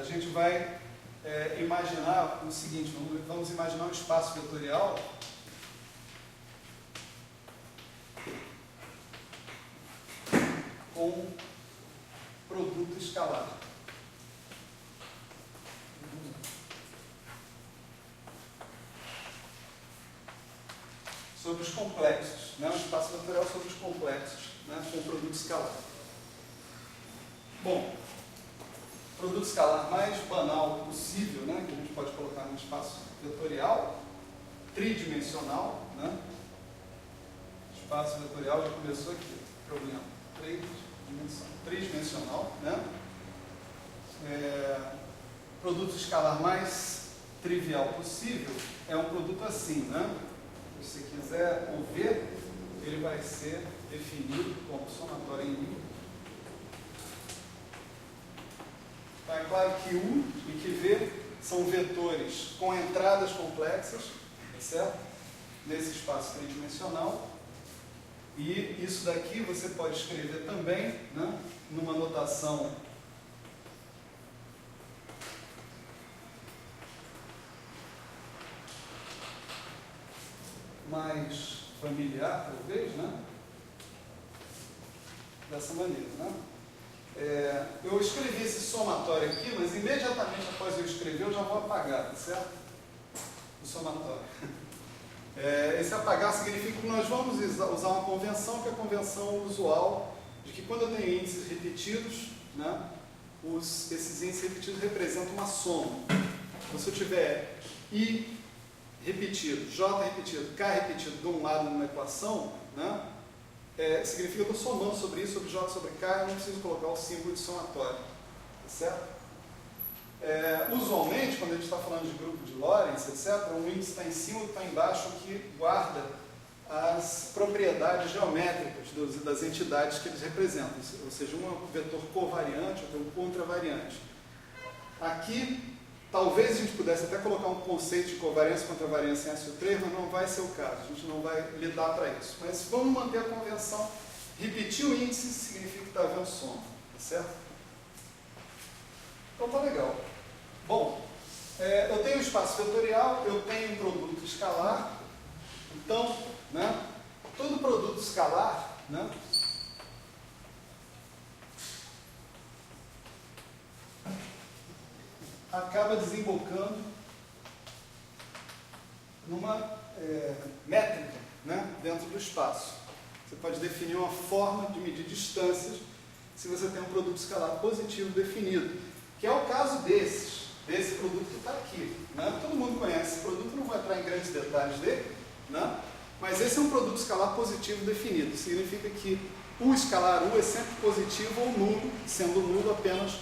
a gente vai imaginar o seguinte, vamos imaginar um espaço vetorial com produto escalar. Sobre os complexos, né? Um espaço vetorial sobre os complexos, né? Com produto escalar. Bom, produto escalar mais banal possível, né? Que a gente pode colocar num espaço vetorial, tridimensional, né? Espaço vetorial já começou aqui, problema, tridimensional, né? Produto escalar mais trivial possível é um produto assim, né? Se você quiser o V, ele vai ser definido como somatório em U. Tá, é claro que U e que V são vetores com entradas complexas, certo? Nesse espaço tridimensional. E isso daqui você pode escrever também, né, numa notação mais familiar, talvez, né? Dessa maneira, né? Eu escrevi esse somatório aqui, mas imediatamente após eu escrever, eu já vou apagar, tá certo? O somatório. Esse apagar significa que nós vamos usar uma convenção, que é a convenção usual, de que quando eu tenho índices repetidos, né, esses índices repetidos representam uma soma. Então, se eu tiver I repetido, J repetido, K repetido de um lado numa equação, né, significa que eu estou somando sobre isso, sobre J, sobre K, eu não preciso colocar o símbolo de somatório. Tá certo? Usualmente, quando a gente está falando de grupo de Lorentz, etc., um índice está em cima ou está embaixo, que guarda as propriedades geométricas das entidades que eles representam. Ou seja, um é um vetor covariante, outro é um contravariante. Aqui, talvez a gente pudesse até colocar um conceito de covariância e contravariância em SO3, mas não vai ser o caso, a gente não vai lidar para isso. Mas vamos manter a convenção. Repetir o índice significa que está havendo soma, tá certo? Então tá legal. Bom, eu tenho um espaço vetorial, eu tenho um produto escalar, então, né, todo produto escalar, né, acaba desembocando numa métrica, né, dentro do espaço. Você pode definir uma forma de medir distâncias se você tem um produto escalar positivo definido, que é o caso desse produto que está aqui. Né? Todo mundo conhece esse produto, não vou entrar em grandes detalhes dele, né? Mas esse é um produto escalar positivo definido. Significa que o escalar U é sempre positivo ou nulo, sendo nulo apenas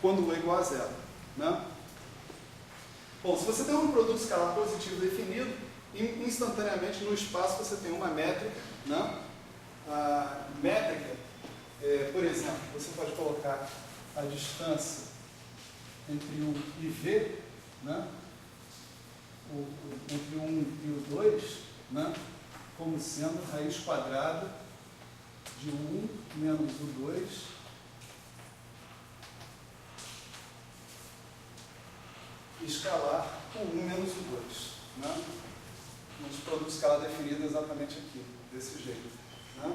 quando U é igual a zero. Né? Bom, se você tem um produto escalar positivo definido, instantaneamente no espaço você tem uma métrica. Né? A métrica, por exemplo, você pode colocar a distância entre U e V, né? Entre 1 e o 2, né? Como sendo raiz quadrada de 1 menos o 2 escalar com 1 menos o 2. Né? Nos produtos escalar definido exatamente aqui, desse jeito. Né?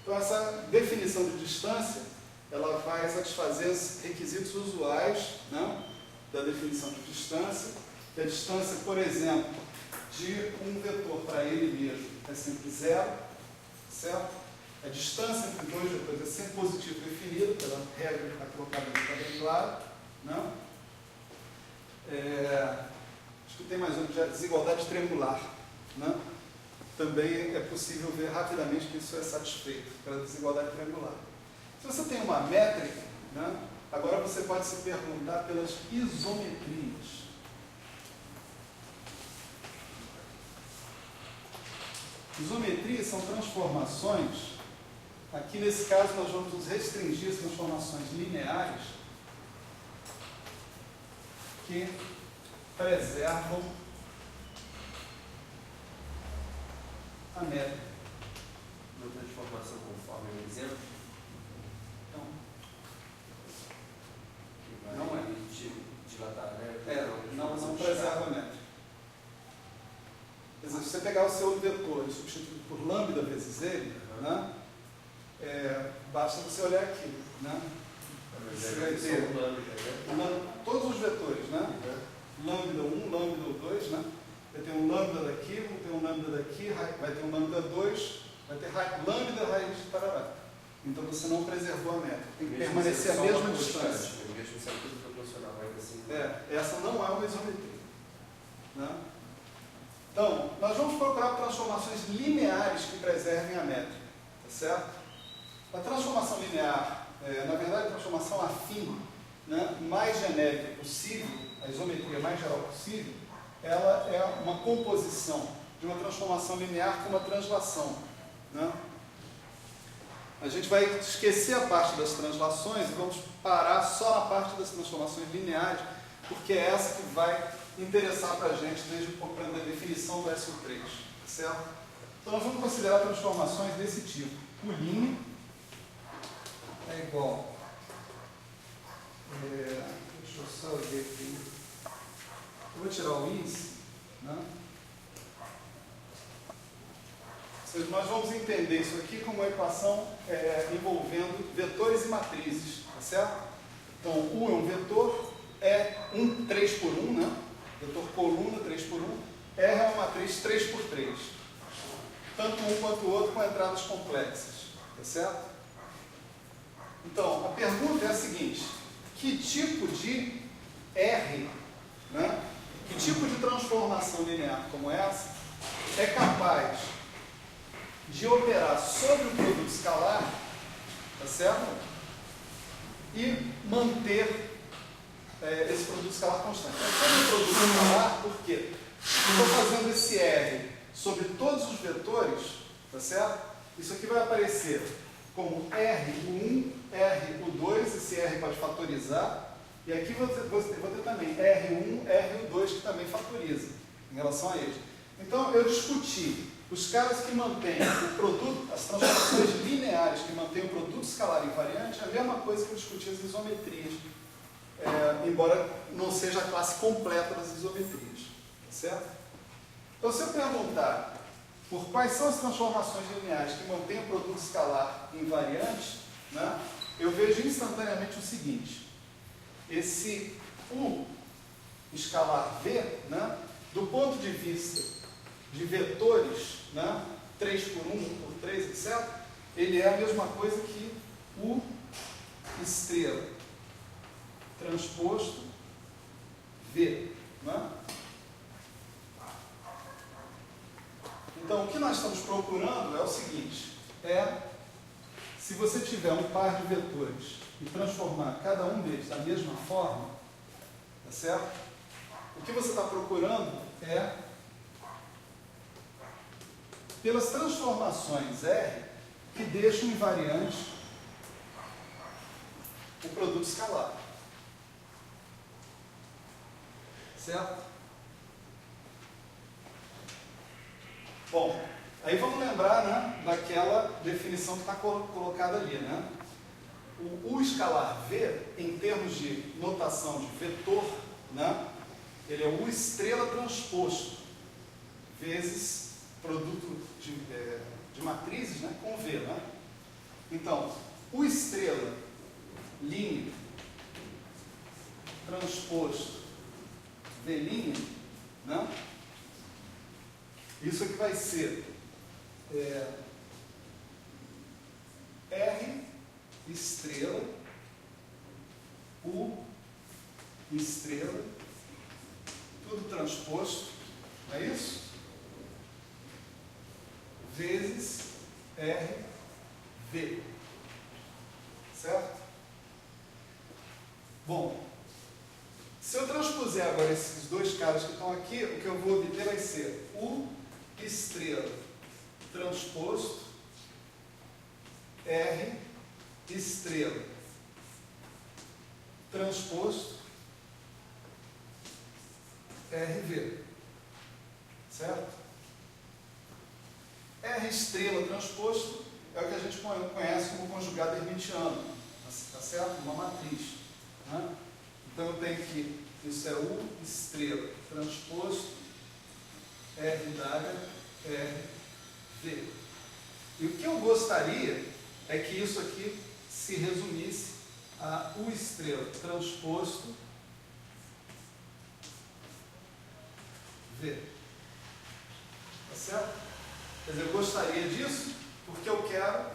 Então, essa definição de distância ela vai satisfazer os requisitos usuais, né, da definição de distância. Que a distância, por exemplo, de um vetor para ele mesmo é sempre zero, certo? A distância entre dois vetores é sempre positivo definida, pela regra que está colocada aqui, está bem claro. Né? Acho que tem mais uma desigualdade triangular. Né? Também é possível ver rapidamente que isso é satisfeito pela desigualdade triangular. Se você tem uma métrica, né, agora você pode se perguntar pelas isometrias. Isometrias são transformações, aqui nesse caso nós vamos nos restringir às transformações lineares que preservam a métrica. Uma transformação conforme o exemplo? Não é. Repetir exemplo, se você pegar o seu vetor e substituir por lambda vezes ele, né? Basta você olhar aqui, né? Você vai ter todos os vetores, né? Lambda 1, lambda 2, né? Vai ter um lambda daqui, vai ter um lambda daqui, vai ter um lambda 2, vai ter lambda raiz de parará. Então você não preservou a métrica, tem que permanecer a mesma distância. Mesmo sendo tudo proporcional, ainda assim. Essa não é uma isometria, né? Então, nós vamos procurar transformações lineares que preservem a métrica, tá certo? A transformação linear, na verdade, a transformação afim, né, mais genérica possível, a isometria mais geral possível, ela é uma composição de uma transformação linear com uma translação, né? A gente vai esquecer a parte das translações e vamos parar só na parte das transformações lineares, porque é essa que vai interessar para a gente desde a definição do SU3, certo? Então nós vamos considerar transformações desse tipo. O linha é igual, deixa eu só ver aqui, eu vou tirar o índice, né? Ou seja, nós vamos entender isso aqui como uma equação envolvendo vetores e matrizes, tá certo? Então, U é um vetor, é um 3 por 1, né? Vetor coluna 3 por 1, R é uma matriz 3 por 3. Tanto um quanto o outro com entradas complexas, tá certo? Então, a pergunta é a seguinte: que tipo de R, né? Que tipo de transformação linear como essa é capaz de operar sobre o produto escalar, tá certo? E manter esse produto escalar constante. Então, sobre o produto escalar, por quê? Eu estou fazendo esse R sobre todos os vetores, tá certo? Isso aqui vai aparecer como R1, R2, esse R pode fatorizar, e aqui vou ter também R1, R2 que também fatoriza em relação a eles. Então, eu discuti os caras que mantêm o produto, as transformações lineares que mantêm o produto escalar invariante, é a mesma coisa que eu discuti as isometrias, embora não seja a classe completa das isometrias, tá certo? Então, se eu perguntar por quais são as transformações lineares que mantêm o produto escalar invariante, né, eu vejo instantaneamente o seguinte: esse U escalar V, né, do ponto de vista de vetores, né, 3 por 1, 1 por 3, etc., ele é a mesma coisa que U estrela transposto V, né? Então, o que nós estamos procurando é o seguinte: se você tiver um par de vetores e transformar cada um deles da mesma forma, tá certo? O que você está procurando é pelas transformações R que deixam invariante o produto escalar. Certo? Bom, aí vamos lembrar, né, daquela definição que está colocada ali, né? O U escalar V, em termos de notação de vetor, né, ele é U estrela transposto vezes produto de matrizes, né, com V, né? Então, U estrela linha transposto V', né? Isso aqui vai ser R estrela, U estrela, tudo transposto, não é isso? Vezes RV, certo? Bom, se eu transpuser agora esses dois caras que estão aqui, o que eu vou obter vai ser U estrela transposto R estrela transposto RV, certo? R estrela transposto é o que a gente conhece como conjugado hermitiano, tá certo? Uma matriz, né? Então eu tenho que isso é U estrela transposto R d'H, R, V. E o que eu gostaria é que isso aqui se resumisse a U estrela transposto V. Tá certo? Quer dizer, eu gostaria disso porque eu quero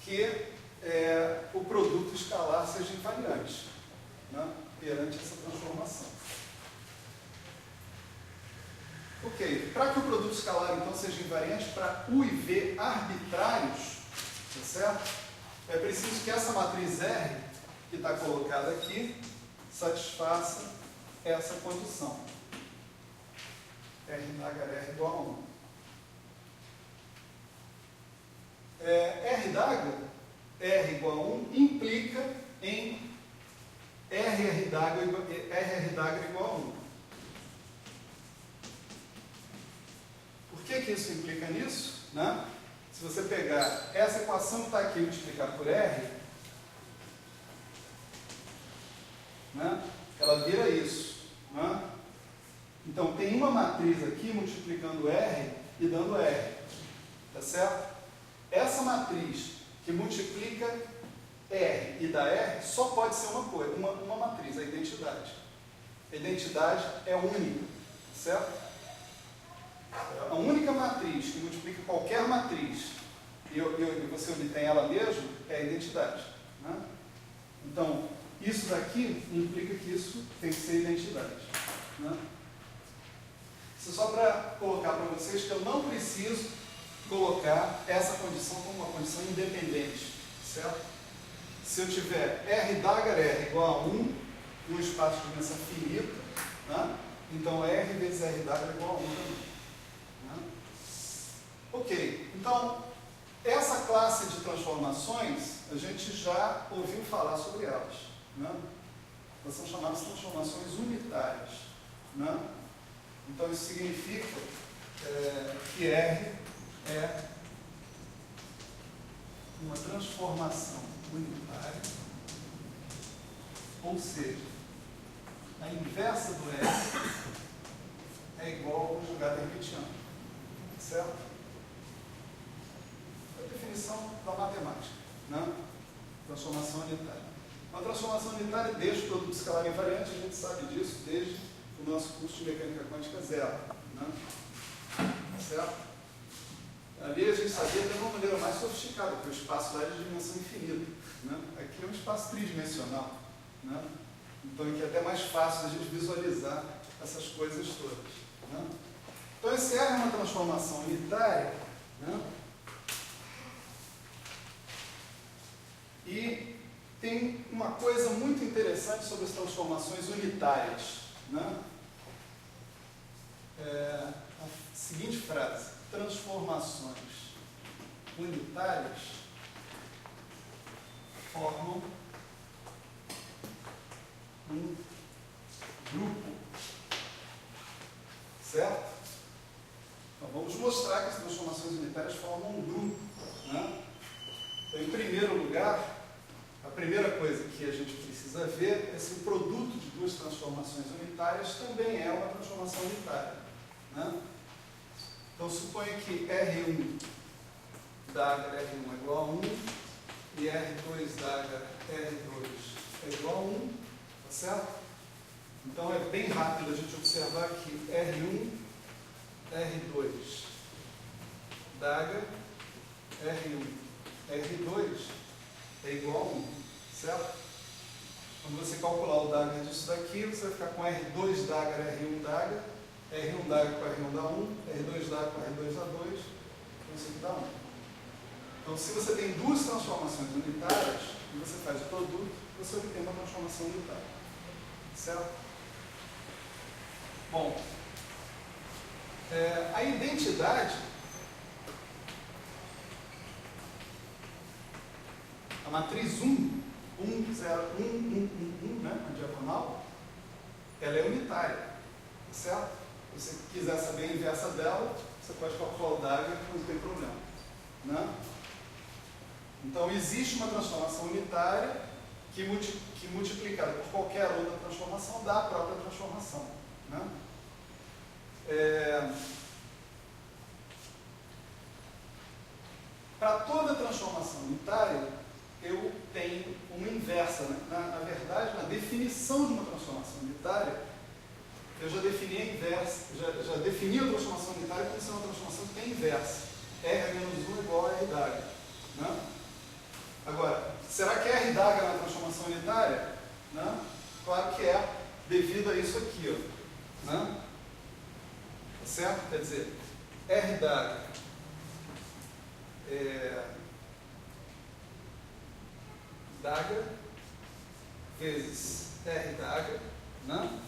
que o produto escalar seja invariante, né, perante essa transformação. Ok, para que o produto escalar então seja invariante para U e V arbitrários, tá certo? É preciso que essa matriz R, que está colocada aqui, satisfaça essa condição. R d'H R igual a 1. R d'H, R igual a 1, implica em R d'H igual a 1. Por que isso implica nisso? Né? Se você pegar essa equação que está aqui e multiplicar por R, né, ela vira isso. Né? Então, tem uma matriz aqui multiplicando R e dando R. Tá certo? Essa matriz que multiplica R e dá R só pode ser uma coisa, uma matriz, a identidade. A identidade é única. Certo? A única matriz que multiplica qualquer matriz e você obtém ela mesmo é a identidade. Né? Então, isso daqui implica que isso tem que ser identidade. Né? Isso é só para colocar para vocês que eu não preciso colocar essa condição como uma condição independente. Certo? Se eu tiver R d'H R igual a 1, um espaço de dimensão finita, né? Então R vezes R d'H é igual a 1 também. Ok, então, essa classe de transformações, a gente já ouviu falar sobre elas. Né? Elas são chamadas de transformações unitárias. Né? Então, isso significa que R é uma transformação unitária, ou seja, a inversa do R é igual ao conjugado hermitiano. Certo? A definição da matemática, né? Transformação unitária. Uma transformação unitária deixa o produto escalar invariante, a gente sabe disso desde o nosso curso de mecânica quântica zero. Né? Certo? Ali a gente sabia de uma maneira mais sofisticada, porque o espaço lá é de dimensão infinita. Né? Aqui é um espaço tridimensional. Né? Então aqui é até mais fácil a gente visualizar essas coisas todas. Né? Então esse R é uma transformação unitária. Né? E tem uma coisa muito interessante sobre as transformações unitárias. Né? A seguinte frase: transformações unitárias formam um grupo. Certo? Então vamos mostrar que as transformações unitárias formam um grupo. Né? Então, em primeiro lugar, a primeira coisa que a gente precisa ver é se o produto de duas transformações unitárias também é uma transformação unitária. Né? Então, suponha que R1 d'H R1 é igual a 1 e R2 d'H R2 é igual a 1, tá certo? Então, é bem rápido a gente observar que R1, R2 d'H R1, R2 é igual a 1, certo? Quando você calcular o d'H disso daqui, você vai ficar com R2 d'H R1 d'H, R1 d'H com R1 dá 1, R2 d'H com R2 dá 2, então isso aqui dá 1. Então, se você tem duas transformações unitárias, e você faz o produto, você obtém uma transformação unitária. Certo? Bom, a identidade, a matriz 1, 1, 0, 1, 1, 1, 1, né, a diagonal, ela é unitária, certo? Se você quiser saber a inversa dela, você pode calcular o d'H, não tem problema. Né? Então, existe uma transformação unitária que multiplicada por qualquer outra transformação dá a própria transformação. Né? para toda transformação unitária, eu tenho uma inversa. Né? Na verdade, na definição de uma transformação unitária, eu já defini a inversa, já defini a transformação unitária como sendo uma transformação que tem inversa. R menos 1 igual a R d'H. Né? Agora, será que R d'H é uma transformação unitária? Né? Claro que é, devido a isso aqui. Ó. Né? Tá certo? Quer dizer, R d'H d'H vezes R d'H, né?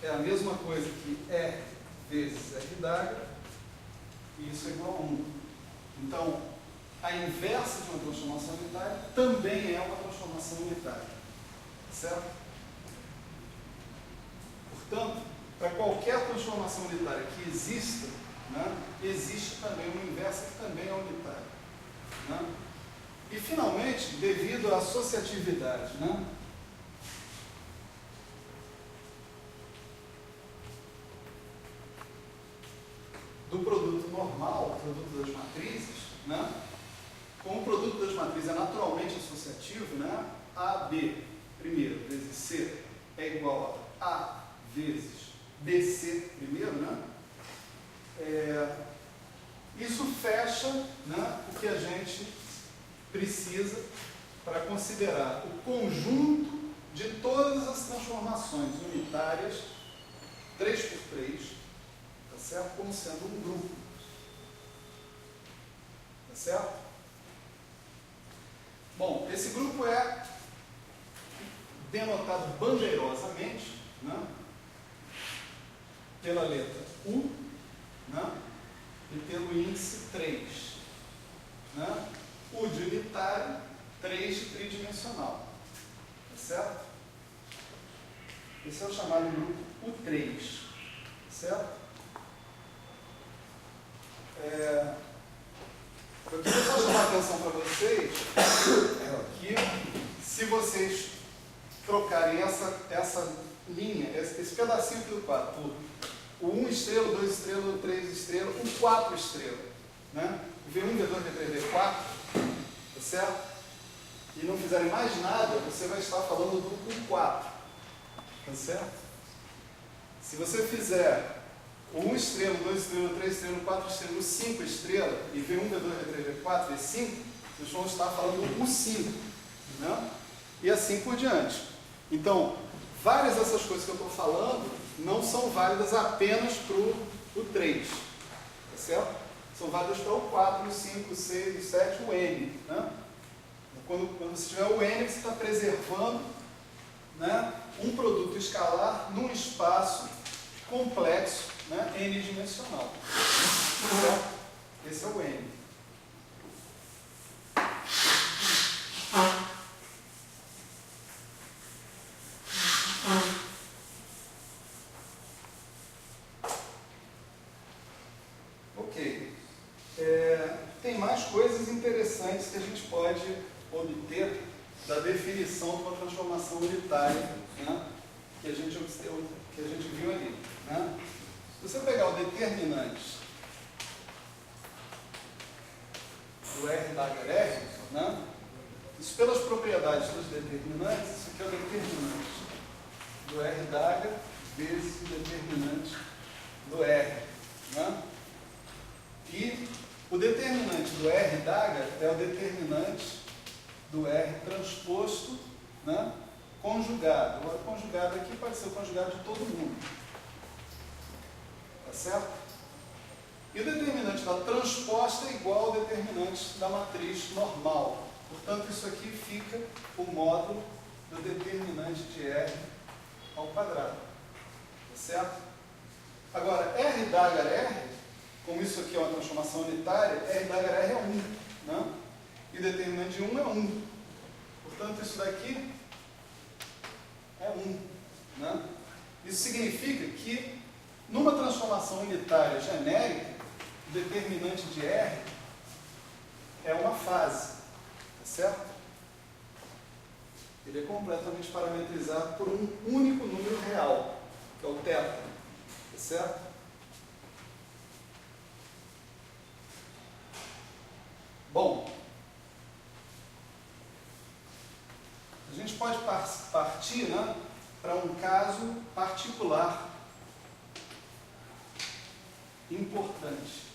É a mesma coisa que E vezes R d'H, e isso é igual a 1. Então, a inversa de uma transformação unitária também é uma transformação unitária. Certo? Portanto, para qualquer transformação unitária que exista, né, existe também uma inversa que também é unitária. Né? E, finalmente, devido à associatividade, né, do produto normal, produto das matrizes, né, como o produto das matrizes é naturalmente associativo, né, AB, primeiro, vezes C é igual a A vezes BC, primeiro, né? Isso fecha, né, o que a gente precisa para considerar o conjunto de todas as transformações unitárias 3×3, tá certo? Como sendo um grupo. Tá certo? Bom, esse grupo é denotado bandeirosamente, né, pela letra U, né, e pelo índice 3. Né? U de unitário, 3 de tridimensional. Tá certo? Esse é o chamado grupo U3. Certo? Eu queria só chamar a atenção para vocês que, se vocês trocarem essa linha, esse pedacinho aqui do quadro, por o 1 estrela, o 2 estrela, o 3 estrela, o 4 estrela, né? V1, V2, V3, V4, tá certo? E não fizerem mais nada, você vai estar falando do 4, tá certo? Se você fizer o 1 estrela, o 2 estrela, o 3 estrela, o 4 estrela, o 5 estrela, e V1, V2, V3, V4, V5, vocês vão estar falando o 5, né? E assim por diante. Então, várias dessas coisas que eu estou falando não são válidas apenas para o 3, tá certo? São válidas para o 4, o 5, o 6, o 7, o N. Né? Quando você tiver o N, você está preservando, né, um produto escalar num espaço complexo, né, n-dimensional. Certo? Esse é o N. Tem mais coisas interessantes que a gente pode obter da definição de uma transformação unitária, né, que a gente viu ali. Né? Se você pegar o determinante do R d'H R, né, isso pelas propriedades dos determinantes, isso aqui é o determinante do R d'H vezes o determinante do R. Né? E o determinante do R d'H é o determinante do R transposto, né, conjugado. Agora, conjugado aqui pode ser o conjugado de todo mundo. Tá certo? E o determinante da transposta é igual ao determinante da matriz normal. Portanto, isso aqui fica o módulo do determinante de R ao quadrado. Tá certo? Agora, R d'H R, como isso aqui é uma transformação unitária, R d'H R é 1. Né? E o determinante de 1 é 1. Portanto, isso daqui é 1. Né? Isso significa que, numa transformação unitária genérica, o determinante de R é uma fase. Tá certo? Ele é completamente parametrizado por um único número real, que é o θ. Tá certo? partir, né, para um caso particular importante.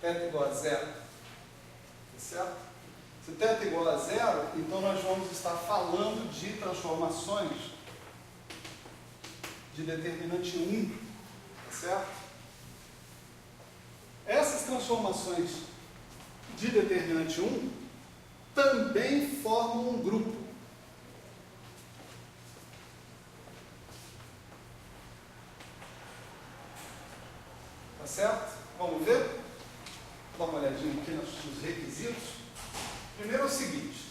Θ igual a zero, tá certo? Se θ igual a zero, então nós vamos estar falando de transformações de determinante 1, tá certo? Essas transformações de determinante 1 também formam um grupo. Tá certo? Vamos ver? Dá uma olhadinha aqui nos requisitos. Primeiro é o seguinte,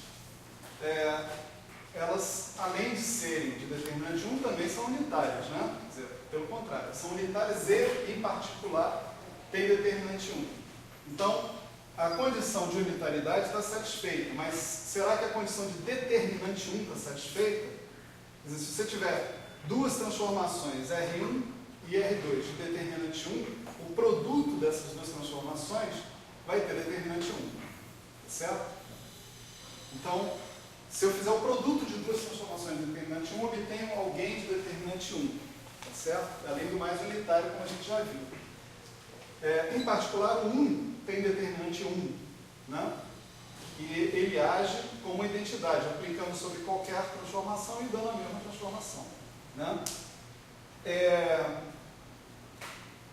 elas, além de serem de determinante 1, também são unitárias, né? Quer dizer, pelo contrário, são unitárias e, em particular, tem determinante 1. Então, a condição de unitariedade está satisfeita, mas será que a condição de determinante 1 está satisfeita? Quer dizer, se você tiver duas transformações, R1 e R2, de determinante 1, o produto dessas duas transformações vai ter determinante 1, tá certo? Então, se eu fizer o produto de duas transformações de determinante 1, eu obtenho alguém de determinante 1, tá certo? Além do mais unitário, como a gente já viu. Em particular, o 1 tem determinante 1, né? E ele age como uma identidade, aplicando sobre qualquer transformação e dando a mesma transformação, né?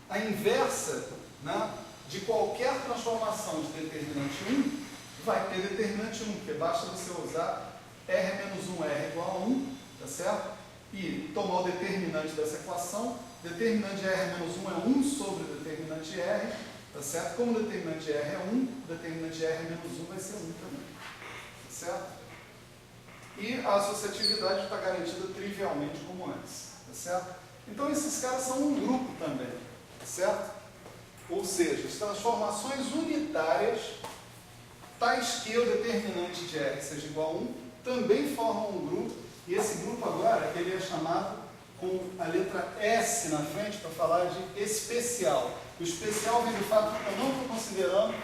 A inversa, né, de qualquer transformação de determinante 1 vai ter determinante 1, porque basta você usar R-1R igual a 1, tá certo? E tomar o determinante dessa equação. Determinante de R-1 é 1 sobre o determinante R, tá certo? Como o determinante de R é 1, o determinante de R-1 vai ser 1 também, tá certo? E a associatividade está garantida trivialmente como antes, tá certo? Então esses caras são um grupo também, tá certo? Ou seja, as transformações unitárias, tais que o determinante de R seja igual a 1, também formam um grupo, e esse grupo agora ele é chamado com a letra S na frente para falar de especial. O especial vem do fato que eu não estou considerando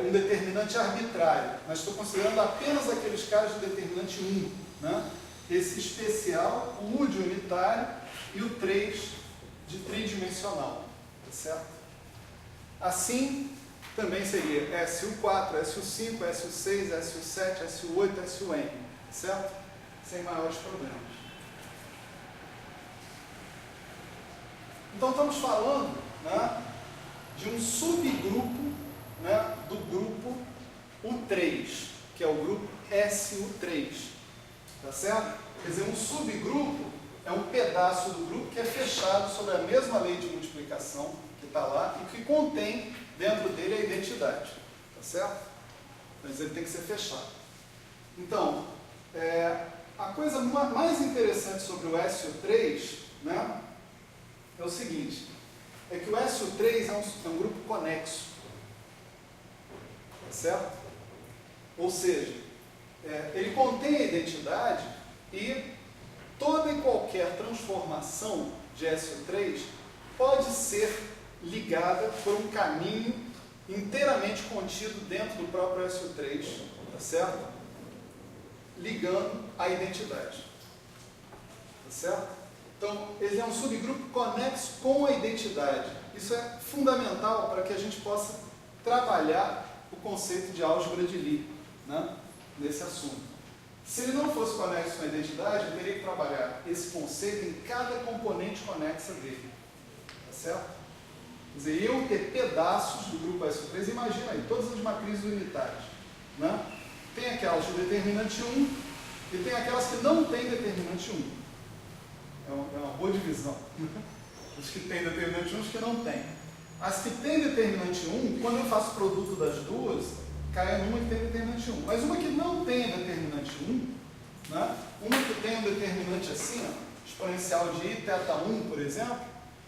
um determinante arbitrário, mas estou considerando apenas aqueles casos de determinante 1, né? Esse especial, o U de unitário e o 3 de tridimensional, tá certo? Assim, também seria SU4, SU5, SU6, SU7, SU8, SUN, tá certo? Sem maiores problemas. Então, estamos falando, né, de um subgrupo, né, do grupo U3, que é o grupo SU3, tá certo? Quer dizer, um subgrupo é um pedaço do grupo que é fechado sobre a mesma lei de multiplicação que está lá e que contém dentro dele a identidade, tá certo? Mas ele tem que ser fechado. Então, a coisa mais interessante sobre o SU3, né, é o seguinte, é que o SU3 é um grupo conexo, tá certo? Ou seja, ele contém a identidade e toda e qualquer transformação de SU3 pode ser ligada por um caminho inteiramente contido dentro do próprio SU3, tá certo? Ligando a identidade, tá certo? Então, ele é um subgrupo conexo com a identidade. Isso é fundamental para que a gente possa trabalhar o conceito de álgebra de Lie, né, nesse assunto. Se ele não fosse conexo com a identidade, eu teria que trabalhar esse conceito em cada componente conexa dele, tá certo? Quer dizer, eu ter pedaços do grupo SU3, imagina aí, todas as matrizes unitárias, né? Tem aquelas de determinante 1 e tem aquelas que não têm determinante 1. É uma boa divisão. Os que têm determinante 1, os que não têm. As que têm determinante 1, quando eu faço produto das duas, cai numa que tem determinante 1. Mas uma que não tem determinante 1, né? Uma que tem um determinante assim, ó, exponencial de I, θ1, por exemplo,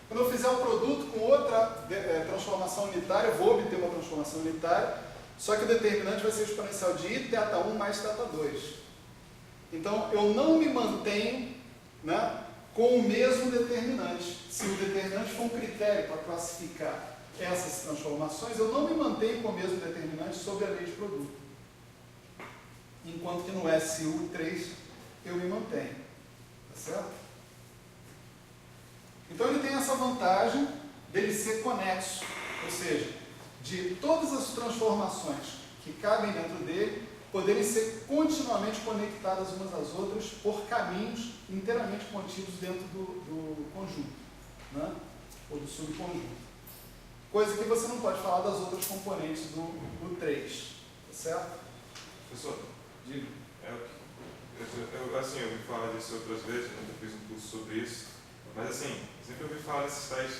quando eu fizer um produto com outra transformação unitária, eu vou obter uma transformação unitária, só que o determinante vai ser exponencial de I, θ1 mais θ2. Então, eu não me mantenho, né, com o mesmo determinante, se o determinante for um critério para classificar essas transformações, eu não me mantenho com o mesmo determinante sobre a lei de produto. Enquanto que no SU3 eu me mantenho. Tá certo? Então ele tem essa vantagem dele ser conexo, ou seja, de todas as transformações que cabem dentro dele poderem ser continuamente conectadas umas às outras por caminhos inteiramente contidos dentro do conjunto, né? Ou do subconjunto. Coisa que você não pode falar das outras componentes do 3, tá certo? Professor, Diga. eu ouvi falar disso outras vezes, nunca fiz um curso sobre isso, mas assim, sempre ouvi falar desses tais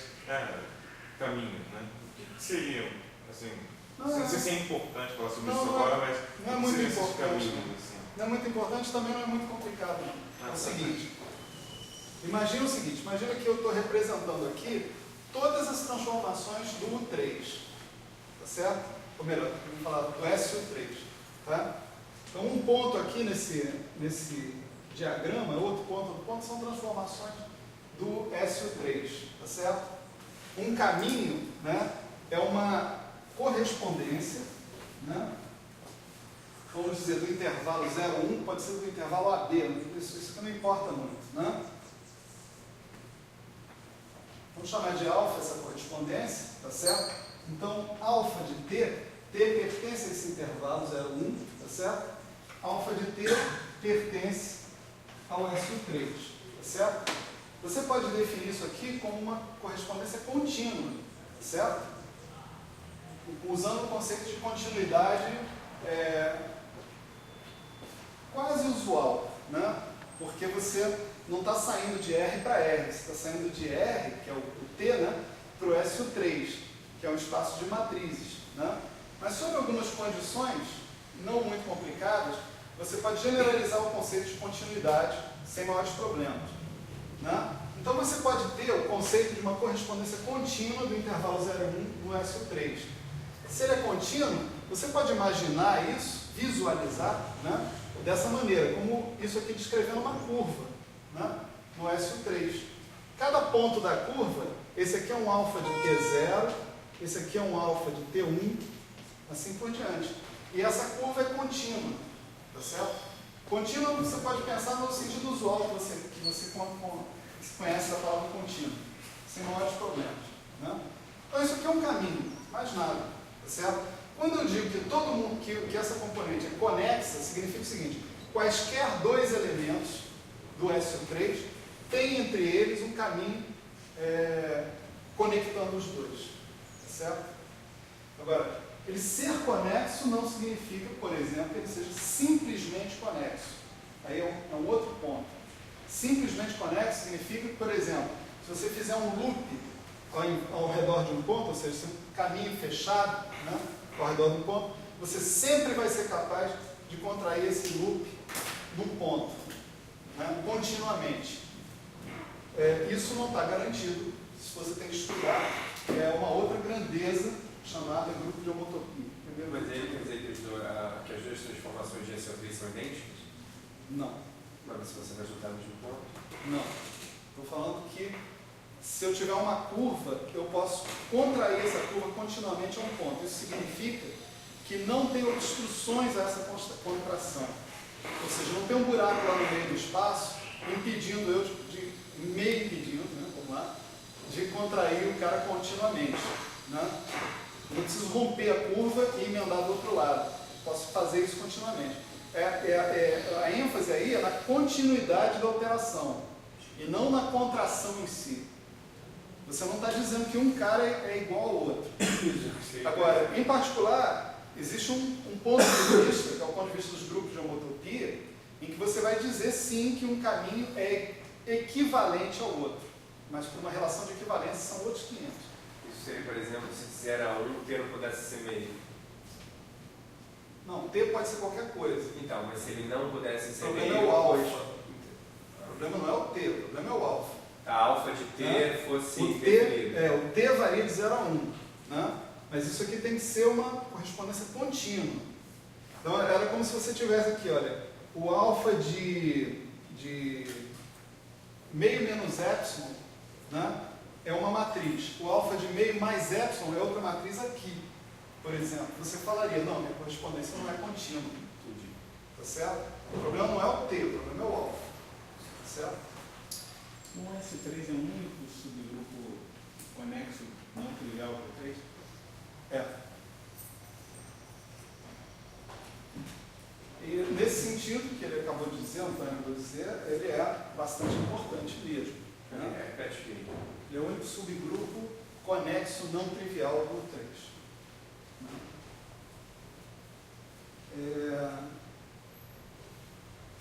caminhos, né? O que seriam, assim, não sei se é importante falar sobre isso agora, mas não é muito importante. caminhos, assim? Não é muito importante, também não é muito complicado, não. É o seguinte, imagina o seguinte, imagina que eu estou representando aqui todas as transformações do U3, tá certo? Ou melhor, vamos falar do SU3, tá? Então um ponto aqui nesse diagrama, outro ponto são transformações do SU3, tá certo? Um caminho, né, é uma correspondência, né, vamos dizer, do intervalo 0,1, pode ser do intervalo AB, isso que não importa muito, né? Vamos chamar de alfa essa correspondência, tá certo? Então, alfa de T pertence a esse intervalo 0,1, tá certo? Alfa de T pertence ao SU3, tá certo? Você pode definir isso aqui como uma correspondência contínua, tá certo? Usando o conceito de continuidade quase usual, né? Porque você não está saindo de R para R, você está saindo de R, que é o T, né, para o SU3, que é um espaço de matrizes, né? Mas sob algumas condições, não muito complicadas, você pode generalizar o conceito de continuidade sem maiores problemas, né? Então você pode ter o conceito de uma correspondência contínua do intervalo 0,1 no SU3. Se ele é contínuo, você pode imaginar isso, visualizar, né, dessa maneira, como isso aqui descrevendo uma curva, né, no SU3. Cada ponto da curva, esse aqui é um alfa de T0, esse aqui é um alfa de T1, assim por diante. E essa curva é contínua, tá certo? Contínua você pode pensar no sentido usual que você conhece da palavra contínua, sem maiores problemas, né? Então isso aqui é um caminho, mais nada, tá certo? Quando eu digo que todo mundo, que essa componente é conexa, significa o seguinte: quaisquer dois elementos do SU3 têm entre eles um caminho conectando os dois, tá certo? Agora, ele ser conexo não significa, por exemplo, que ele seja simplesmente conexo. Aí é um outro ponto. Simplesmente conexo significa que, por exemplo, se você fizer um loop ao redor de um ponto, ou seja, um caminho fechado, né, ao redor de um ponto, você sempre vai ser capaz de contrair esse loop do ponto, né, continuamente. Isso não está garantido, se você tem que estudar uma outra grandeza chamada grupo de homotopia. Mas ele quer dizer que as duas transformações de SO3 são idênticas? Não. Mas se você vai juntar no mesmo ponto? Não. Estou falando que se eu tiver uma curva, eu posso contrair essa curva continuamente a um ponto. Isso significa que não tem obstruções a essa contração. Ou seja, não tem um buraco lá no meio do espaço impedindo eu meio impedindo, né, vamos lá, de contrair o cara continuamente, né? Eu não preciso romper a curva e emendar do outro lado. Posso fazer isso continuamente. A ênfase aí é na continuidade da alteração e não na contração em si. Você não está dizendo que um cara é igual ao outro. Agora, em particular, existe um ponto de vista, que é o ponto de vista dos grupos de homotopia, em que você vai dizer sim que um caminho é equivalente ao outro, mas por uma relação de equivalência são outros 500. Isso seria, por exemplo, se disser a um T não pudesse ser meio. Não, T pode ser qualquer coisa. Então, mas se ele não pudesse ser O meio... problema é o alfa. O problema não é o T, o problema é o alfa. A alfa de T fosse o T varia de 0 a 1, né? Mas isso aqui tem que ser uma correspondência contínua. Então, era como se você tivesse aqui, olha, o alfa de meio menos epsilon, né, é uma matriz. O alfa de meio mais epsilon é outra matriz aqui. Por exemplo, você falaria, não, minha correspondência não é contínua. Tá certo? O problema não é o T, o problema é o alfa. Tá certo? O S3 é o único subgrupo conexo não trivial por 3? É. E nesse sentido, que ele acabou de dizer, o Antônio acabou de dizer, ele é bastante importante mesmo. Né? Repete aqui. Ele é o único subgrupo conexo não trivial por 3.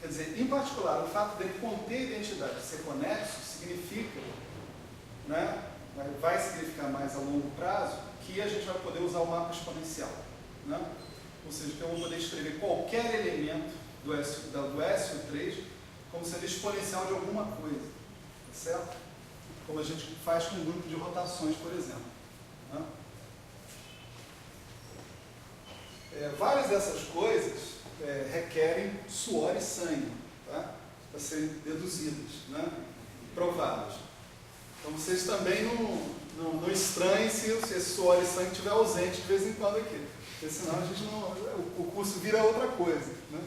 Quer dizer, em particular, o fato dele conter a identidade de ser conexo significa, né, vai significar mais a longo prazo, que a gente vai poder usar o mapa exponencial. Né? Ou seja, que eu vou poder escrever qualquer elemento do SO3 como sendo exponencial de alguma coisa. Tá certo? Como a gente faz com um grupo de rotações, por exemplo. Né? Várias dessas coisas requerem suor e sangue, tá? Para serem deduzidas, né? Provadas. Então vocês também não estranhem se esse suor e sangue estiver ausente de vez em quando aqui, porque senão a gente não, o curso vira outra coisa. Né?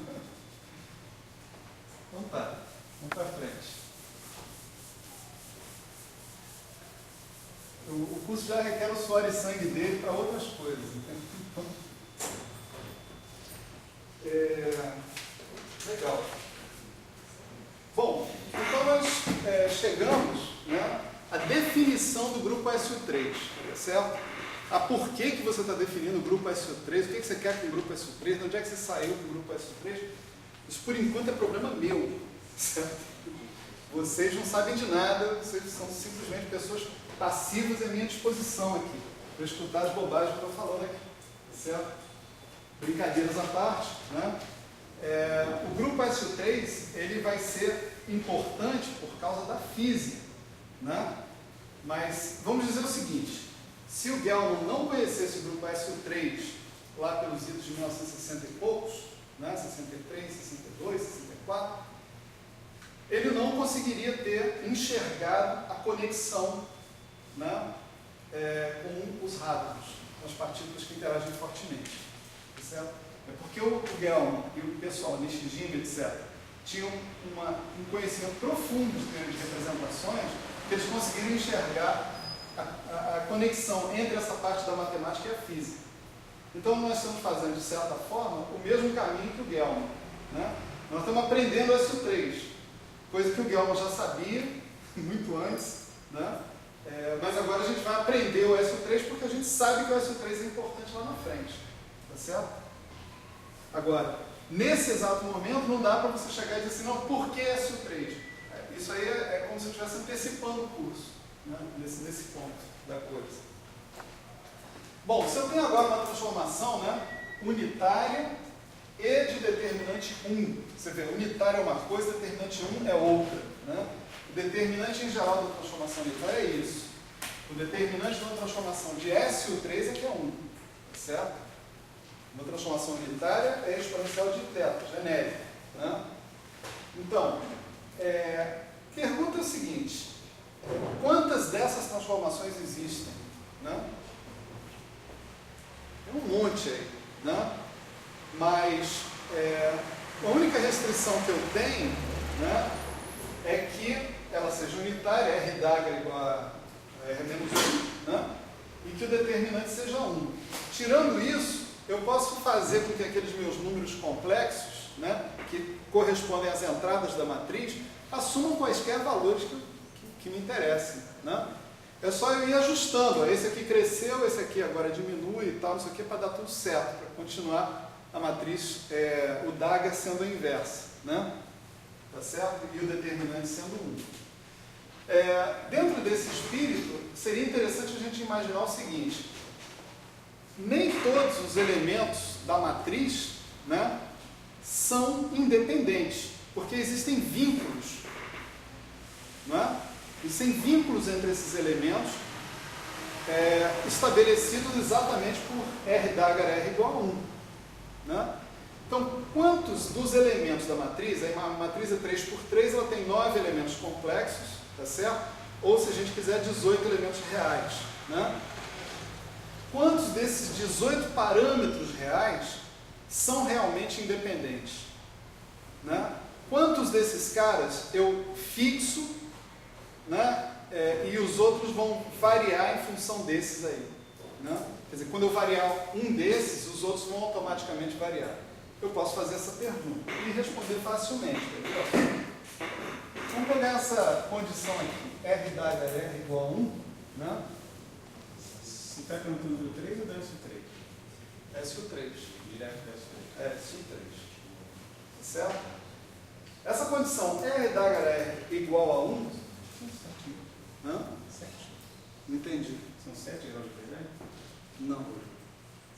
Então tá, vamos para frente. O curso já requer o suor e sangue dele para outras coisas. Legal. Bom, então nós chegamos, né, à definição do grupo SO3, certo? A por que você está definindo o grupo SO3, o que você quer com o grupo SO3, de onde é que você saiu com o grupo SO3, isso por enquanto é problema meu, certo? Vocês não sabem de nada, vocês são simplesmente pessoas passivas à minha disposição aqui, para escutar as bobagens que eu estou falando aqui, certo? Brincadeiras à parte, né? O grupo SO3 ele vai ser importante por causa da física, né? Mas vamos dizer o seguinte: se o Gell-Mann não conhecesse o grupo SO3 lá pelos idos de 1960 e poucos, né? 63, 62, 64, ele não conseguiria ter enxergado a conexão, né? Com os hadrons, com as partículas que interagem fortemente. Certo? É porque o Gell-Mann e o pessoal, Nishijima, etc., tinham um conhecimento profundo de teoria de representações, que eles conseguiram enxergar a conexão entre essa parte da matemática e a física. Então nós estamos fazendo, de certa forma, o mesmo caminho que o Gell-Mann. Né? Nós estamos aprendendo o SO3, coisa que o Gell-Mann já sabia muito antes, né? Mas agora a gente vai aprender o SO3 porque a gente sabe que o SO3 é importante lá na frente. Tá certo? Agora, nesse exato momento, não dá para você chegar e dizer assim, não, por que SO3? Isso aí é como se eu estivesse antecipando o curso, né? nesse ponto da coisa. Bom, se eu tenho agora uma transformação, né, unitária e de determinante 1, você vê, unitária é uma coisa, determinante 1 é outra. Né? O determinante em geral da transformação unitária é isso. O determinante de uma transformação de SO3 é que é 1, tá certo? Uma transformação unitária é exponencial de θ, genérica. Né? Então, pergunta é o seguinte: quantas dessas transformações existem? Né? Tem um monte aí. Né? Mas a única restrição que eu tenho, né, é que ela seja unitária, R d'Agra igual a R menos 1, né? E que o determinante seja 1. Tirando isso, eu posso fazer com que aqueles meus números complexos, né, que correspondem às entradas da matriz, assumam quaisquer valores que me interessem. Né? É só eu ir ajustando. Esse aqui cresceu, esse aqui agora diminui e tal, isso aqui para dar tudo certo, para continuar a matriz, o Dagger sendo a inversa. Né? Tá certo? E o determinante sendo 1. Dentro desse espírito, seria interessante a gente imaginar o seguinte: nem todos os elementos da matriz, né, são independentes, porque existem vínculos. Não é? Existem vínculos entre esses elementos estabelecidos exatamente por R d'Agar R igual a 1. Né? Então, quantos dos elementos da matriz, a matriz é 3 por 3, ela tem 9 elementos complexos, tá certo? ou se a gente quiser 18 elementos reais, né? Quantos desses 18 parâmetros reais são realmente independentes, né? Quantos desses caras eu fixo, né? E os outros vão variar em função desses aí, né? Quer dizer, quando eu variar um desses, os outros vão automaticamente variar. Eu posso fazer essa pergunta e responder facilmente, entendeu? Vamos pegar essa condição aqui, R da HR igual a 1, né? Você está perguntando do 3 ou do SU3? SU3. Direto do SU3. SU3. Certo? Essa condição R da HR igual a 1, São 7. né? 7. Não entendi. São 7 graus de verdade? Não.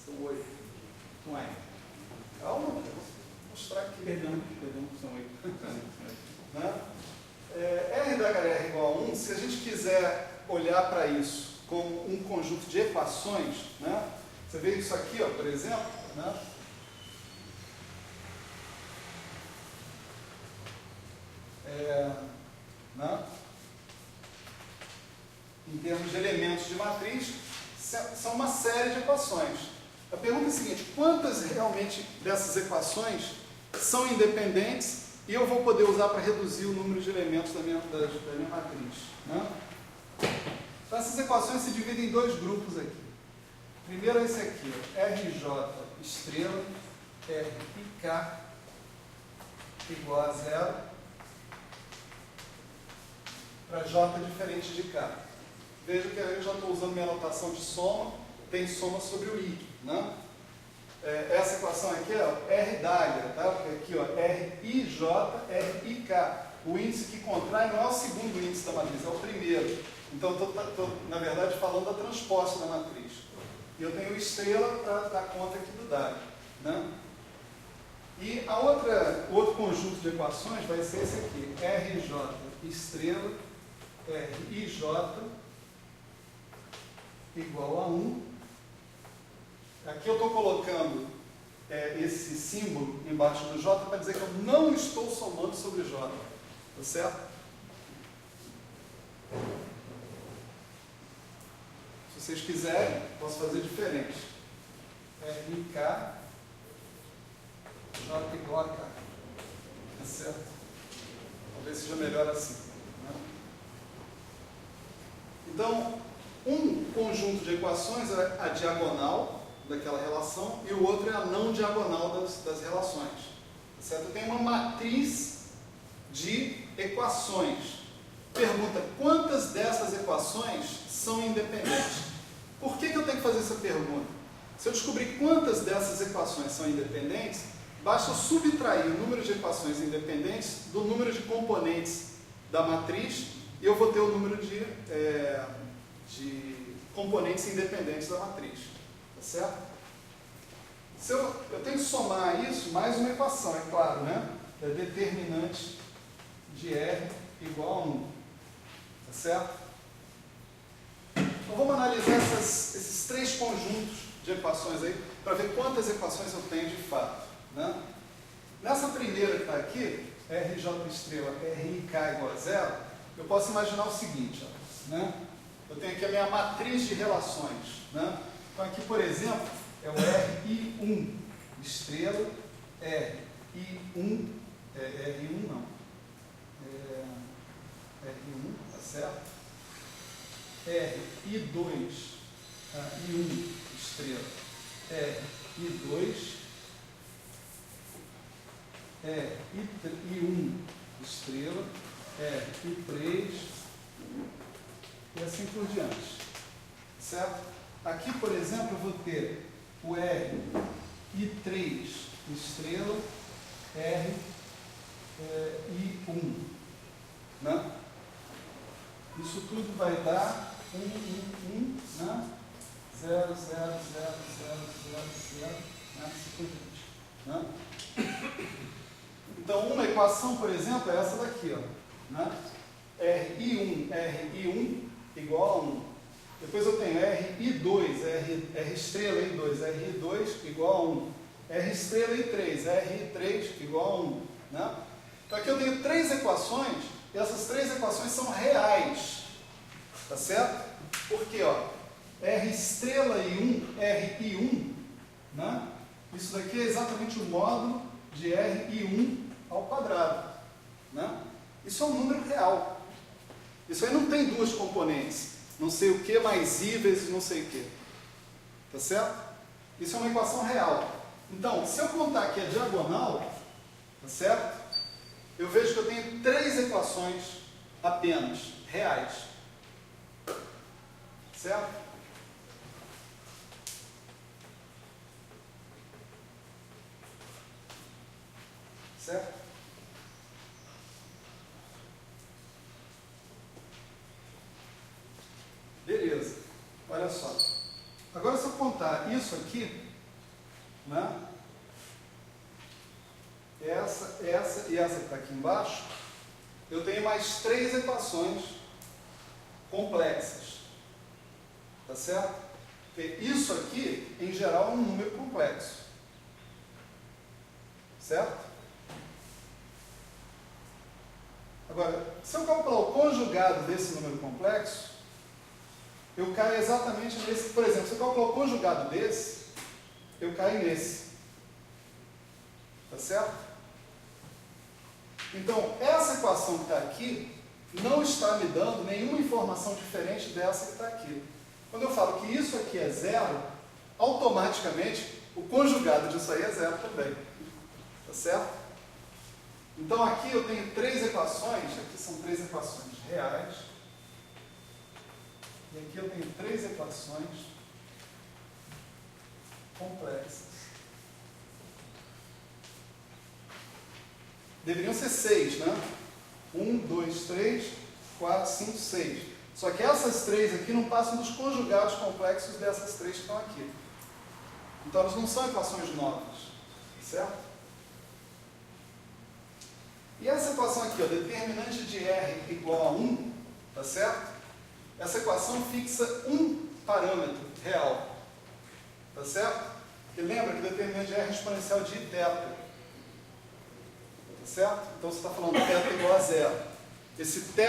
São 8. Uai. Calma, vou mostrar aqui. Perdão, são 8. Né? R da HR igual a 1, se a gente quiser olhar para isso como um conjunto de equações, né? Você vê isso aqui, ó, por exemplo, né? Né? Em termos de elementos de matriz, são uma série de equações. A pergunta é a seguinte: quantas realmente dessas equações são independentes e eu vou poder usar para reduzir o número de elementos da minha matriz, né? Então, essas equações se dividem em dois grupos aqui. Primeiro é esse aqui, ó, RJ estrela, R e K igual a 0 para J diferente de K. Veja que eu já estou usando minha notação de soma, tem soma sobre o I, né? Essa equação aqui é ó, R d'área, tá? Porque aqui ó, RIJ, RIK. O índice que contrai não é o segundo índice da matriz, é o primeiro. Então, estou, na verdade, falando da transposta da matriz. E eu tenho estrela para dar conta aqui do dado, né? E o outro conjunto de equações vai ser esse aqui, RJ estrela, RIJ igual a 1. Aqui eu estou colocando esse símbolo embaixo do J para dizer que eu não estou somando sobre J, tá certo? Se vocês quiserem, posso fazer diferente. RK J igual a K, tá certo? Talvez seja melhor assim, né? Então, um conjunto de equações é a diagonal daquela relação e o outro é a não diagonal das relações. Certo? Eu tenho uma matriz de equações. Pergunta: quantas dessas equações são independentes? Por que eu tenho que fazer essa pergunta? Se eu descobrir quantas dessas equações são independentes, basta eu subtrair o número de equações independentes do número de componentes da matriz e eu vou ter o número de componentes independentes da matriz. Tá certo? Se eu tenho que somar isso mais uma equação, é claro, né? É determinante de R igual a 1. Tá certo? Então vamos analisar esses três conjuntos de equações aí para ver quantas equações eu tenho de fato, né? Nessa primeira que está aqui, RJ estrela, RIK igual a 0, eu posso imaginar o seguinte, ó, né? Eu tenho aqui a minha matriz de relações, né? Então aqui, por exemplo, é o RI1 estrela, RI1, R1 não, R1, tá certo? RI2, I1 estrela, RI2, RI1 estrela, RI3 e assim por diante, certo? Aqui, por exemplo, eu vou ter o RI3 estrela, RI1, né? Isso tudo vai dar 1, 1, 1, né? 0, 0, 0, 0, 0, 0, né? Assim por diante, né? Então, uma equação, por exemplo, é essa daqui, ó, né? RI1 igual a 1. Depois eu tenho RI2, R estrela I2, RI2 igual a 1. R estrela I3, RI3 igual a 1. Né? Então aqui eu tenho três equações, e essas três equações são reais. Tá certo? Porque, ó, R estrela I1, RI1, né? Isso daqui é exatamente o módulo de RI1 ao quadrado, né? Isso é um número real. Isso aí não tem duas componentes. Não sei o que mais I vezes não sei o que. Tá certo? Isso é uma equação real. Então, se eu contar aqui a diagonal, tá certo? Eu vejo que eu tenho 3 equações apenas, reais. Certo? Certo? Beleza. Olha só. Agora, se eu contar isso aqui, né? Essa e essa que está aqui embaixo, eu tenho mais 3 equações complexas. Tá certo? Porque isso aqui, em geral, é um número complexo. Certo? Agora, se eu calcular o conjugado desse número complexo, eu caio exatamente nesse. Por exemplo, se eu calcular o conjugado desse, eu caio nesse. Tá certo? Então, essa equação que está aqui não está me dando nenhuma informação diferente dessa que está aqui. Quando eu falo que isso aqui é zero, automaticamente o conjugado disso aí é zero também. Tá certo? Então aqui eu tenho 3 equações, aqui são 3 equações reais, e aqui eu tenho 3 equações complexas. Deveriam ser 6, né? 1, 2, 3, 4, 5, 6. Só que essas 3 aqui não passam dos conjugados complexos dessas 3 que estão aqui. Então elas não são equações novas. Certo? E essa equação aqui, ó, determinante de R igual a 1, tá certo? Essa equação fixa um parâmetro real. Tá certo? Porque lembra que o determinante de R é exponencial de θ. Tá certo? Então você está falando θ igual a zero. Esse θ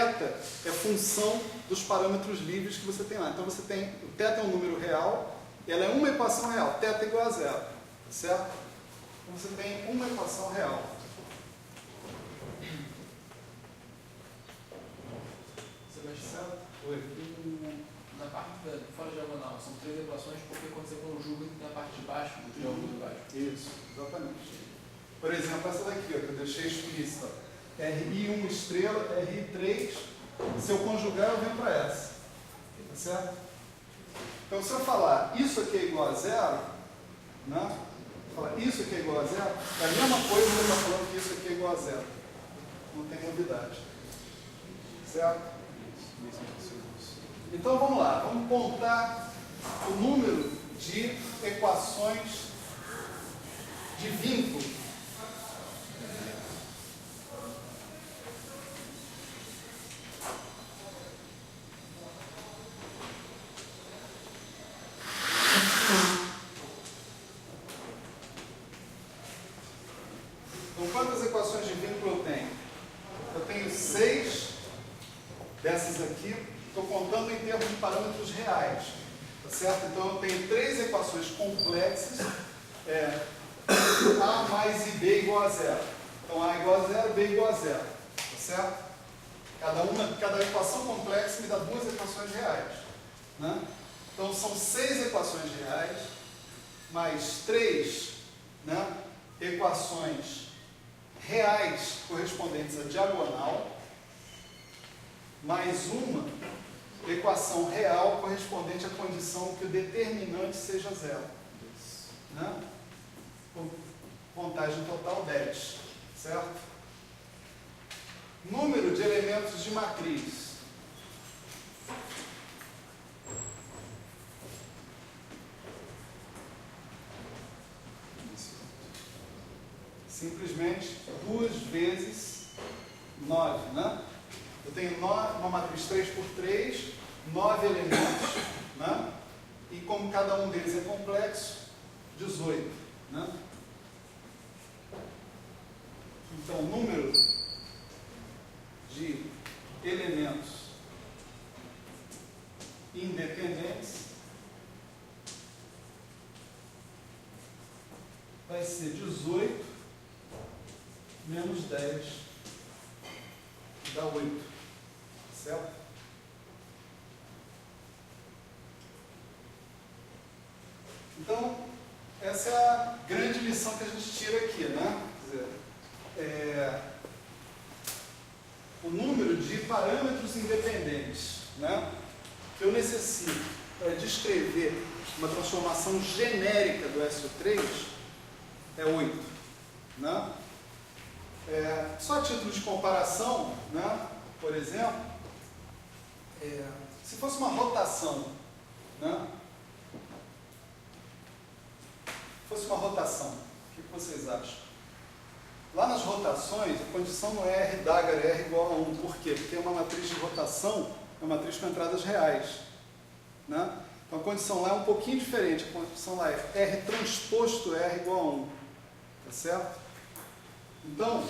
é função dos parâmetros livres que você tem lá. Então você tem, o θ é um número real, ela é uma equação real, θ igual a zero. Tá certo? Então você tem uma equação real. Sebastião, Oi. na parte da fora diagonal, são 3 equações porque quando você conjuga na parte de baixo do triângulo de baixo. Isso, exatamente. Por exemplo, essa daqui, ó, que eu deixei explícita. RI1 estrela, RI3. Se eu conjugar, eu venho para essa. Tá certo? Então, se eu falar isso aqui é igual a zero, né? Falar isso aqui é igual a zero, é a mesma coisa que eu estou falando que isso aqui é igual a zero. Não tem novidade. Certo? Então, vamos lá. Vamos contar o número de equações de vínculo. Então, quantas equações de vínculo eu tenho? Eu tenho 6 dessas aqui. Estou contando em termos de parâmetros reais. Tá certo? Então, eu tenho 3 equações complexas. A mais IB igual a zero. Então, A igual a zero, B igual a zero. Tá certo? Cada equação complexa me dá 2 equações reais. Né? Então, são 6 equações reais, mais 3, né, equações reais correspondentes à diagonal, mais uma equação real correspondente à condição que o determinante seja zero. Né? Contagem total 10. Certo? Número de elementos de matriz. Simplesmente 2 vezes 9, né? Eu tenho uma matriz 3 por 3, 9 elementos, né? E como cada um deles é complexo, 18, né? Então, número de elementos independentes vai ser 18 menos 10, dá 8, certo? Então, essa é a grande lição que a gente tira aqui, né? Quer dizer, o número de parâmetros independentes, né, que eu necessito para descrever uma transformação genérica do SO3 é 8. Né? Só a título de comparação, né, por exemplo, se fosse uma rotação, né, o que vocês acham? Lá nas rotações, a condição no R Dagger é R igual a 1. Por quê? Porque é uma matriz de rotação, é uma matriz com entradas reais. Né? Então a condição lá é um pouquinho diferente. A condição lá é R transposto R igual a 1. Tá certo? Então,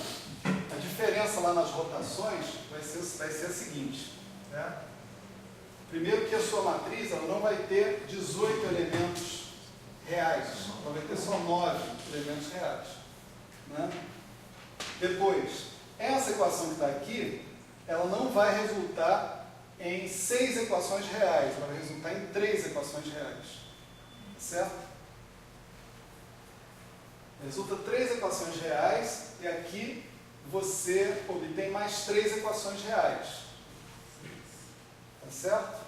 a diferença lá nas rotações vai ser a seguinte. Né? Primeiro que a sua matriz ela não vai ter 18 elementos reais. Ela vai ter só 9 elementos reais. Né? Depois, essa equação que está aqui, ela não vai resultar em 6 equações reais, ela vai resultar em 3 equações reais. Certo? Resulta 3 equações reais e aqui você obtém mais 3 equações reais. Tá certo?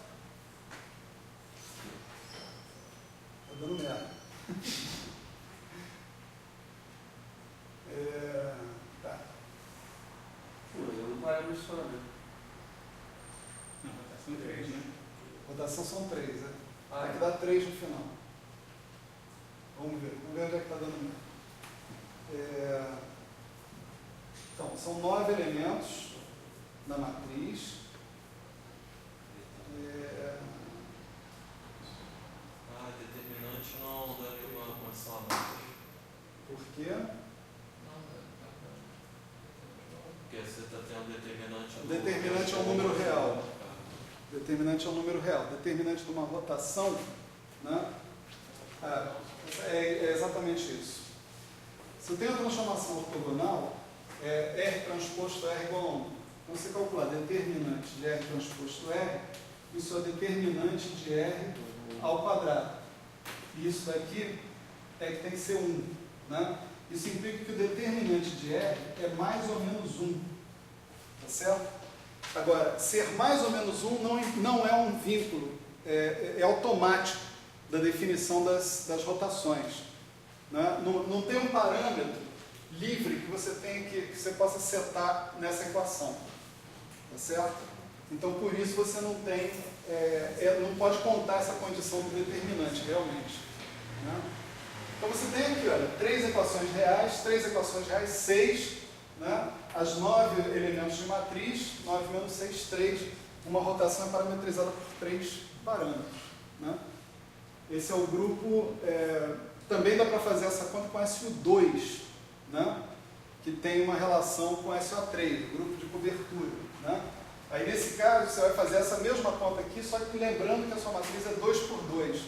Tá dando merda. Tá. Mas eu não parei só, né? Não, rotação 3, né? Rotação são 3, né? Ah, Aqui dá 3 no final. Vamos ver onde é que está dando merda. Então, são 9 elementos na matriz. Determinante não dá nenhuma condição a mais. Por quê? Porque você está tendo determinante. O determinante é um número real. Determinante é um número real. Determinante de uma rotação, né? É exatamente isso. Se eu tenho a transformação ortogonal, R transposto R igual a 1. Então, você calcular determinante de R transposto R, isso é determinante de R ao quadrado. E isso daqui é que tem que ser 1. Né? Isso implica que o determinante de R é mais ou menos 1. Tá certo? Agora, ser mais ou menos 1 não é um vínculo, é automático da definição das rotações. Né? Não tem um parâmetro livre que você possa setar nessa equação. Tá certo? Então, por isso você não tem, não pode contar essa condição do determinante, realmente. Né? Então, você tem aqui, olha, 3 equações reais, 6, né? As 9 elementos de matriz, 9 menos 6, 3. Uma rotação é parametrizada por 3 parâmetros. Né? Esse é o grupo, também dá para fazer essa conta com SU2, né? Que tem uma relação com SO3, o grupo de cobertura. Né? Aí, nesse caso, você vai fazer essa mesma conta aqui, só que lembrando que a sua matriz é 2 por 2,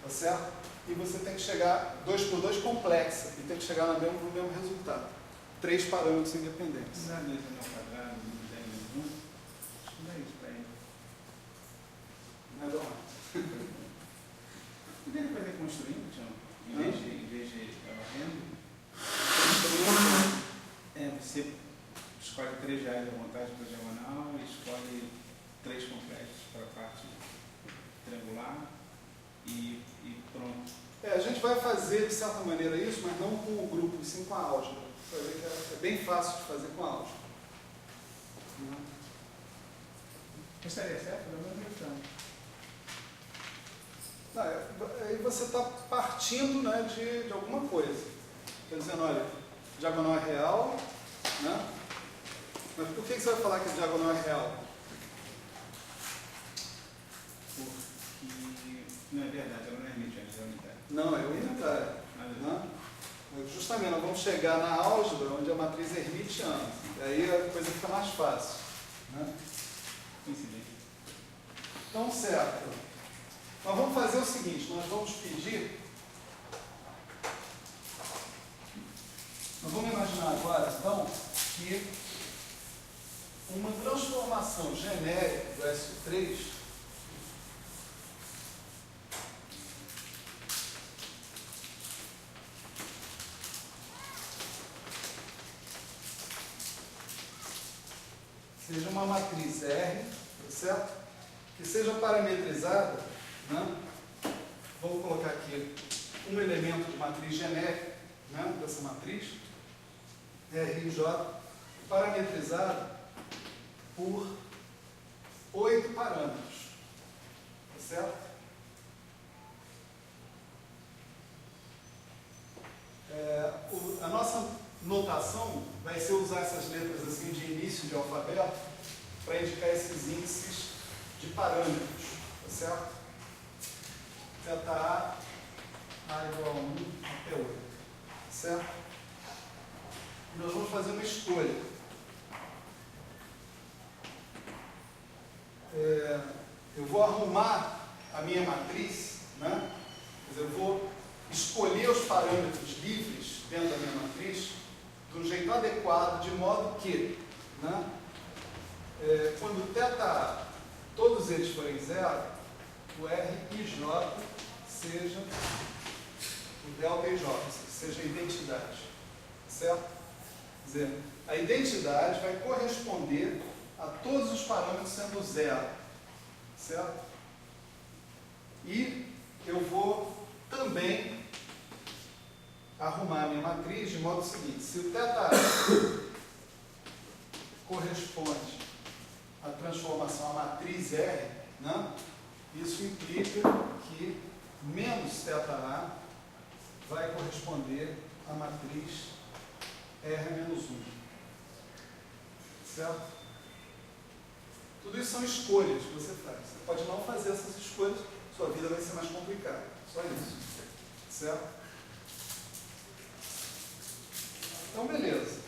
tá certo? E você tem que chegar 2 por 2 complexa, e tem que chegar no mesmo resultado. 3 parâmetros independentes. Não dá mesmo ao quadrado, 10 menos 1. Acho que não é isso para ele. Mas vamos lá. Poderia fazer construindo, Tião? Em vez de varrendo? Você escolhe 3 reais à vontade para a diagonal e escolhe 3 complexos para a parte triangular e pronto. A gente vai fazer de certa maneira isso, mas não com o grupo, e sim com a álgebra. Você vai ver que é bem fácil de fazer com a álgebra. Estaria certo? Não é questão. Aí você está partindo, né, de alguma coisa. Está dizendo, olha, diagonal é real, né? Mas por que você vai falar que a diagonal é real? Porque não é verdade, ela não é hermitiana, é unitária. Não, é unitária. Né? Justamente, nós vamos chegar na álgebra, onde a matriz é hermitiana. E aí a coisa fica mais fácil. Né? Coincidência. Então, certo. Nós vamos fazer o seguinte, nós vamos imaginar agora, então, que uma transformação genérica do SO3 seja uma matriz R, tá certo? Que seja parametrizada, né? Vou colocar aqui um elemento de matriz genérica, né? Dessa matriz, R e J, parametrizada por 8 parâmetros, tá certo? A nossa notação vai ser usar essas letras assim de início de alfabeto para indicar esses índices de parâmetros, tá certo? Θ A igual a 1 até 8, tá certo? E nós vamos fazer uma escolha. Eu vou arrumar a minha matriz, né? Quer dizer, eu vou escolher os parâmetros livres dentro da minha matriz de um jeito adequado, de modo que, né, quando θ, todos eles forem zero, o R e J seja o delta e J, seja a identidade, certo? Quer dizer, a identidade vai corresponder a todos os parâmetros sendo zero, certo? E eu vou também arrumar a minha matriz de modo seguinte: se o θ corresponde à transformação à matriz R, né, isso implica que menos θA vai corresponder à matriz R-1, certo? Tudo isso são escolhas que você faz. Você pode não fazer essas escolhas, sua vida vai ser mais complicada. Só isso, certo? Então, beleza.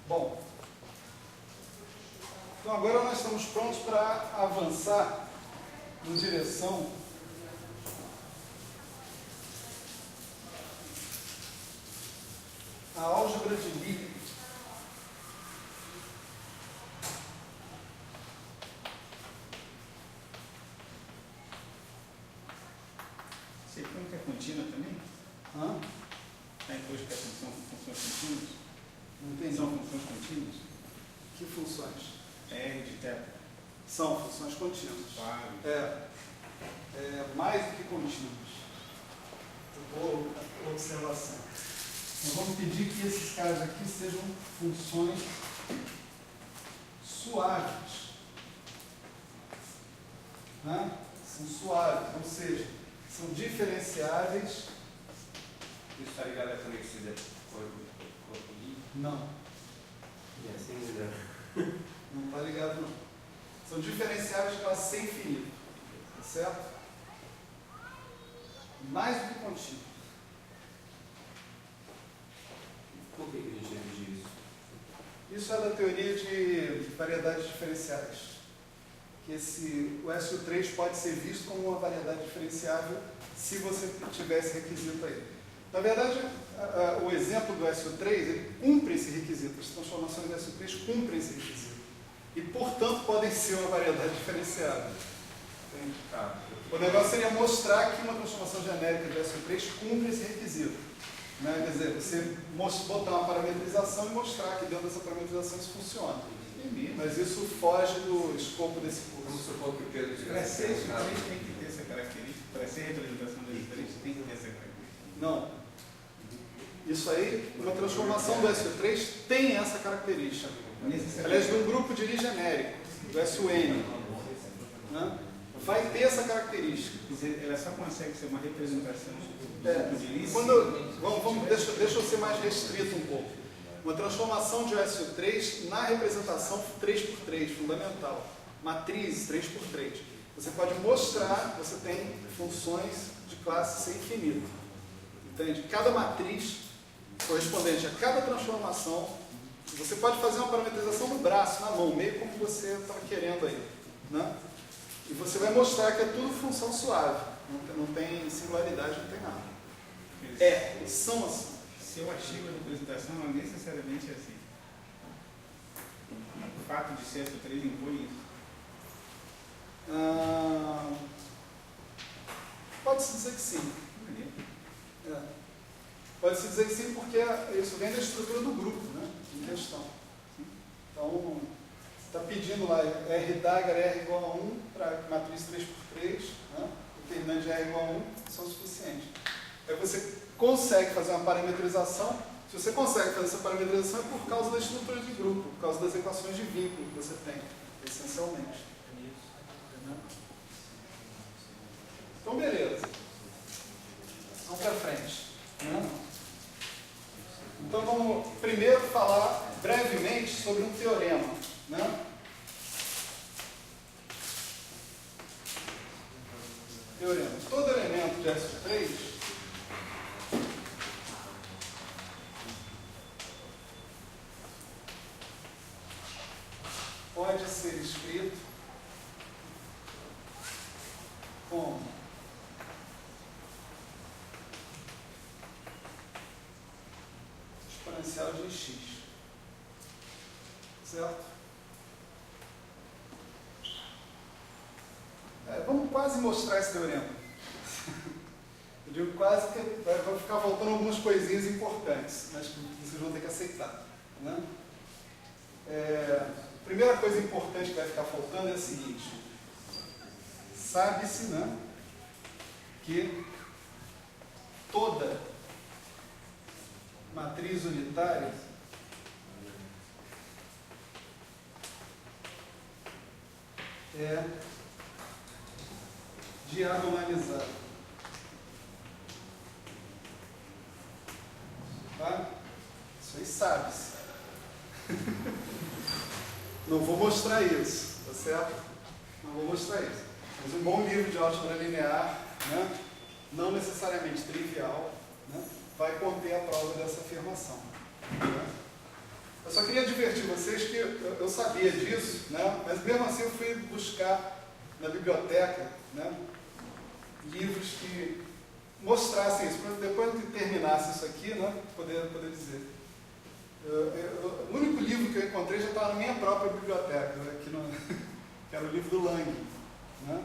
Bom, então agora nós estamos prontos para avançar em direção à álgebra de Lie. Você põe que é contínua também? Hã? Está imposto que são funções contínuas? Não entendi. São funções contínuas? Que funções? R de θ. São funções contínuas. Claro. Mais do que contínuas. Boa observação. Nós vamos pedir que esses caras aqui sejam funções suaves. Né? São suaves, ou seja, são diferenciáveis. Isso está ligado à conexão corpo Lie? Não, É assim, né? não está ligado não. São diferenciáveis de classe C infinito. Tá certo? Mais do que contínuo. Por que a gente exigiu isso? Isso é da teoria de variedades diferenciais. Que o SO3 pode ser visto como uma variedade diferenciável se você tiver esse requisito aí. Na verdade, o exemplo do SO3, ele cumpre esse requisito. As transformações do SO3 cumprem esse requisito. E, portanto, podem ser uma variedade diferenciável. Entende? Tá. O negócio seria mostrar que uma transformação genérica do SO3 cumpre esse requisito. Né? Quer dizer, você botar uma parametrização e mostrar que dentro dessa parametrização isso funciona. Mas isso foge do escopo desse curso. Vamos supor que o Pedro Para ser tivesse S3 tem que ter essa característica. Para ser representação do S3 tem que ter essa característica. Não. Isso aí, uma transformação do SO3 tem essa característica. Aliás, de um grupo de Lie genérico, do SUN. Né? Vai ter essa característica. Quer dizer, ela só consegue ser uma representação do É, grupo de Lie. deixa eu ser mais restrito um pouco. Uma transformação de SO3 na representação 3x3, fundamental. Matriz 3x3. Você pode mostrar que você tem funções de classe C infinito. Entende? Cada matriz correspondente a cada transformação Você pode fazer uma parametrização no braço, na mão, meio como você estava querendo aí. Né? E você vai mostrar que é tudo função suave. Não tem singularidade, não tem nada. São assim. Seu artigo de apresentação não necessariamente é assim. O fato de ser SO3 impõe isso. Pode-se dizer que sim. Pode-se dizer que sim, porque isso vem da estrutura do grupo, né, em questão. Então, está pedindo lá R dagger R igual a 1 para matriz 3x3, né, determinante de R igual a 1, são suficientes. Aí você consegue fazer uma parametrização. Se você consegue fazer essa parametrização é por causa da estrutura de grupo, por causa das equações de vínculo que você tem, essencialmente. Então, beleza. Vamos para frente. Então, vamos primeiro falar brevemente sobre um teorema. Né? Teorema. Todo elemento de S3 pode ser escrito como exponencial de x. Certo? Vamos quase mostrar esse teorema. Eu digo quase que vai ficar faltando algumas coisinhas importantes, mas que vocês vão ter que aceitar. Né? A primeira coisa importante que vai ficar faltando é a seguinte. Sabe-se, né, que toda matriz unitária é diagonalizada. Tá? Isso aí sabe-se. Não vou mostrar isso, tá certo? Não vou mostrar isso. Mas um bom livro de álgebra linear, né, não necessariamente trivial, né, vai conter a prova dessa afirmação. Né? Eu só queria advertir vocês que eu sabia disso, né, mas mesmo assim eu fui buscar na biblioteca, né, livros que mostrassem isso, para depois que terminasse isso aqui, né, poder dizer. O único livro que eu encontrei já estava na minha própria biblioteca, aqui que era o livro do Lang. Né?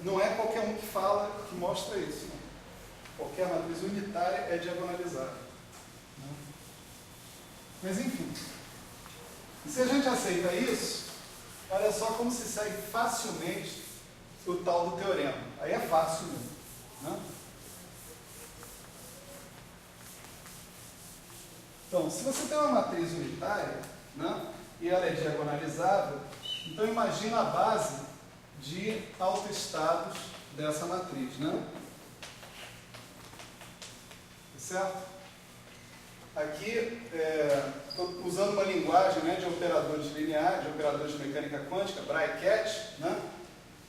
Não é qualquer um que fala, que mostra isso. Né? Qualquer matriz unitária é diagonalizada. Né? Mas enfim, se a gente aceita isso, olha só como se segue facilmente o tal do teorema. Aí é fácil mesmo. Né? Então, se você tem uma matriz unitária, né, e ela é diagonalizável, então imagina a base de autoestados dessa matriz, né? Certo? Aqui, estou usando uma linguagem, né, de operadores lineares, de operadores de mecânica quântica, Bray-Cat, né?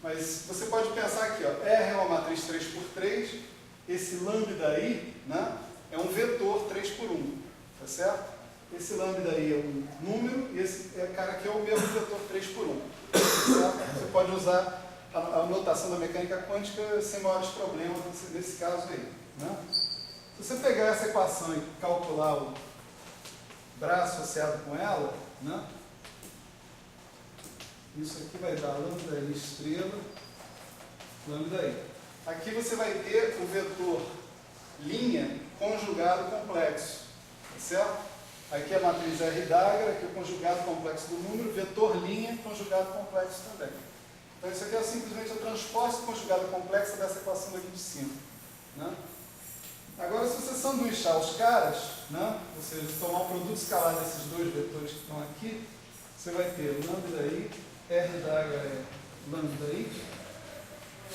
Mas você pode pensar aqui, ó, R é uma matriz 3x3, esse lambda aí, né, é um vetor 3x1. Tá certo? Esse lambda aí é um número e esse cara aqui é o mesmo vetor 3x1. Tá certo? Você pode usar a notação da mecânica quântica sem maiores problemas nesse caso aí. Né? Se você pegar essa equação e calcular o braço associado com ela, né? Isso aqui vai dar lambda i estrela, lambda i. Aqui você vai ter o vetor linha conjugado complexo. Certo? Aqui é a matriz R dagger, aqui é o conjugado complexo do número, vetor linha, conjugado complexo também. Então isso aqui é simplesmente a transposta conjugada complexa dessa equação daqui de cima. Né? Agora, se você sanduichar os caras, né, ou seja, tomar o produto escalar desses dois vetores que estão aqui, você vai ter lambda i, R dagger é lambda i,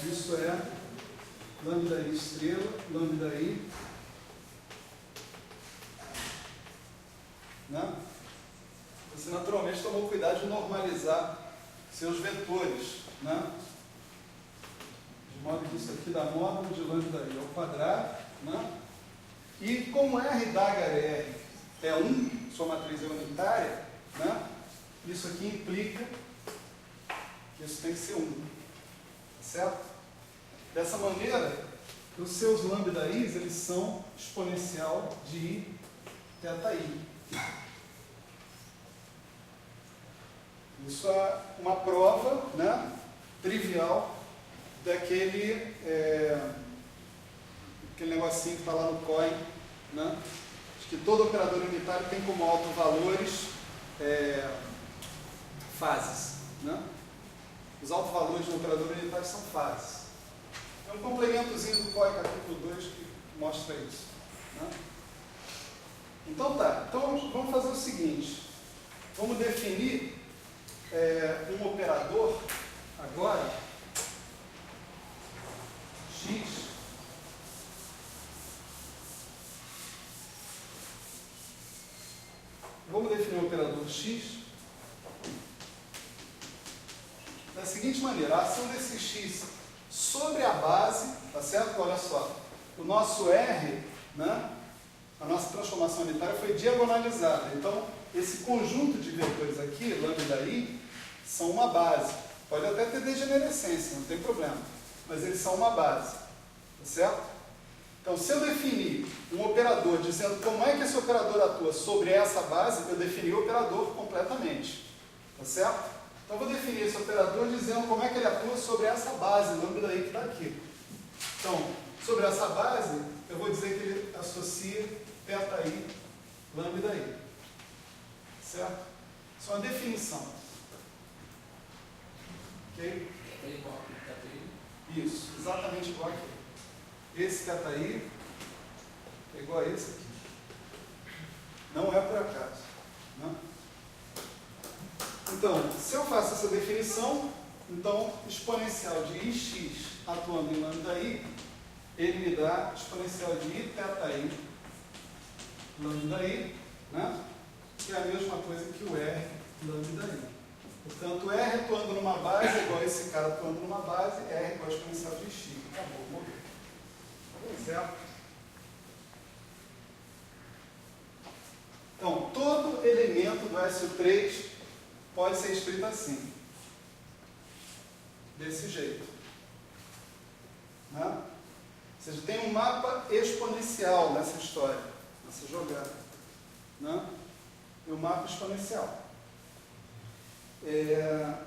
isso é lambda i estrela, lambda i. Né? Você naturalmente tomou cuidado de normalizar seus vetores, né? De modo que isso aqui dá módulo de lambda i ao quadrado, né? E como R dagger R é 1, sua matriz é unitária, né? Isso aqui implica que isso tem que ser 1. Certo? Dessa maneira, os seus lambda i's, eles são exponencial de i θ i. Isso é uma prova, né, trivial daquele aquele negocinho que está lá no COI, né, de que todo operador unitário tem como autovalores fases. Né? Os autovalores do operador unitário são fases. É um complementozinho do COI capítulo 2 que mostra isso. Né? Então tá, então vamos fazer o seguinte, vamos definir um operador agora, x, vamos definir um operador x da seguinte maneira: a ação desse x sobre a base, tá certo? Olha só, o nosso R, né, a nossa transformação unitária foi diagonalizada. Então, esse conjunto de vetores aqui, lambda i, são uma base. Pode até ter degenerescência, não tem problema. Mas eles são uma base. Tá certo? Então, se eu definir um operador dizendo como é que esse operador atua sobre essa base, eu defini o operador completamente. Tá certo? Então, eu vou definir esse operador dizendo como é que ele atua sobre essa base, lambda i que está aqui. Então, sobre essa base, eu vou dizer que ele associa θi, lambda i. Certo? Isso é uma definição. Ok? É igual a θi. Isso, exatamente igual aqui. Esse θi é igual a esse aqui. Não é por acaso. Né? Então, se eu faço essa definição, então exponencial de ix atuando em lambda i, ele me dá exponencial de i θi lambda i, né? Que é a mesma coisa que o R lambda i. Portanto, R atuando numa base é igual a esse cara atuando numa base, R igual a exponencial de x. Acabou, morreu. Certo? Então, todo elemento do SU3 pode ser escrito assim. Desse jeito. Né? Ou seja, tem um mapa exponencial nessa história, nessa jogada. Né? E um mapa exponencial. Deixa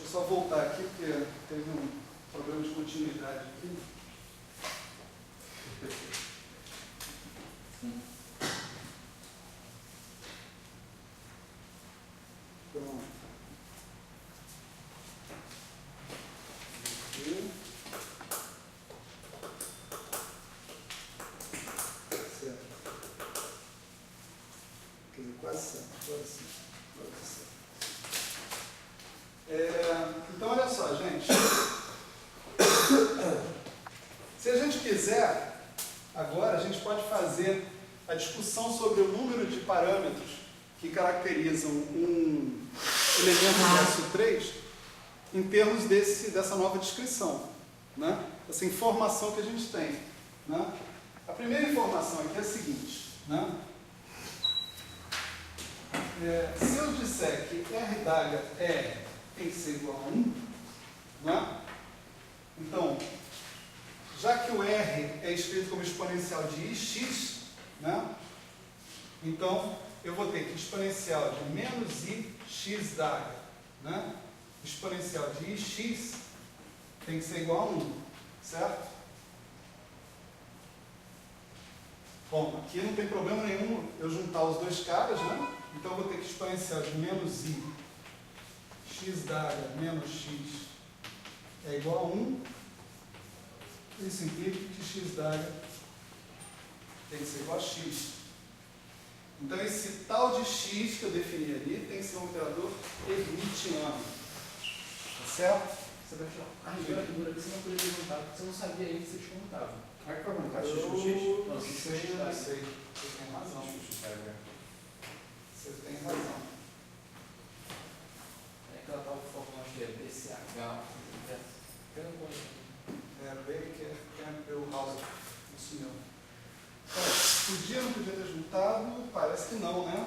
eu só voltar aqui, porque teve um problema de continuidade aqui. Pronto. Aqui. Certo. Quer dizer, quase certo. Agora sim. Agora tá certo. Então, olha só, gente. Se a gente quiser, agora a gente pode fazer a discussão sobre o número de parâmetros que caracterizam um elemento do SU3 em termos dessa nova descrição, né? Essa informação que a gente tem. Né? A primeira informação aqui é a seguinte. Né? Se eu disser que R d'H tem que ser igual a 1, né? Então, já que o R é escrito como exponencial de ix, né? Então eu vou ter que exponencial de menos i x d'H, né? Exponencial de ix tem que ser igual a 1, certo? Bom, aqui não tem problema nenhum eu juntar os dois caras, né? Então eu vou ter que exponencial de menos i x d'H menos x é igual a 1. Isso implica que x d'H tem que ser igual a x. Então esse tal de x que eu defini ali tem que ser um operador hermitiano. Tá certo? Sebastião, a regra figura que você não podia perguntar, porque você não sabia ainda se eles comutavam. Como é que vai perguntar x Eu com x? não sei, Eu sei. Você tem razão. Você tem razão. É aquela tal fórmula que é BCH, Baker Campbell Hauser. Isso mesmo. Então, Podia, não podia ter resultado? Parece que não, né?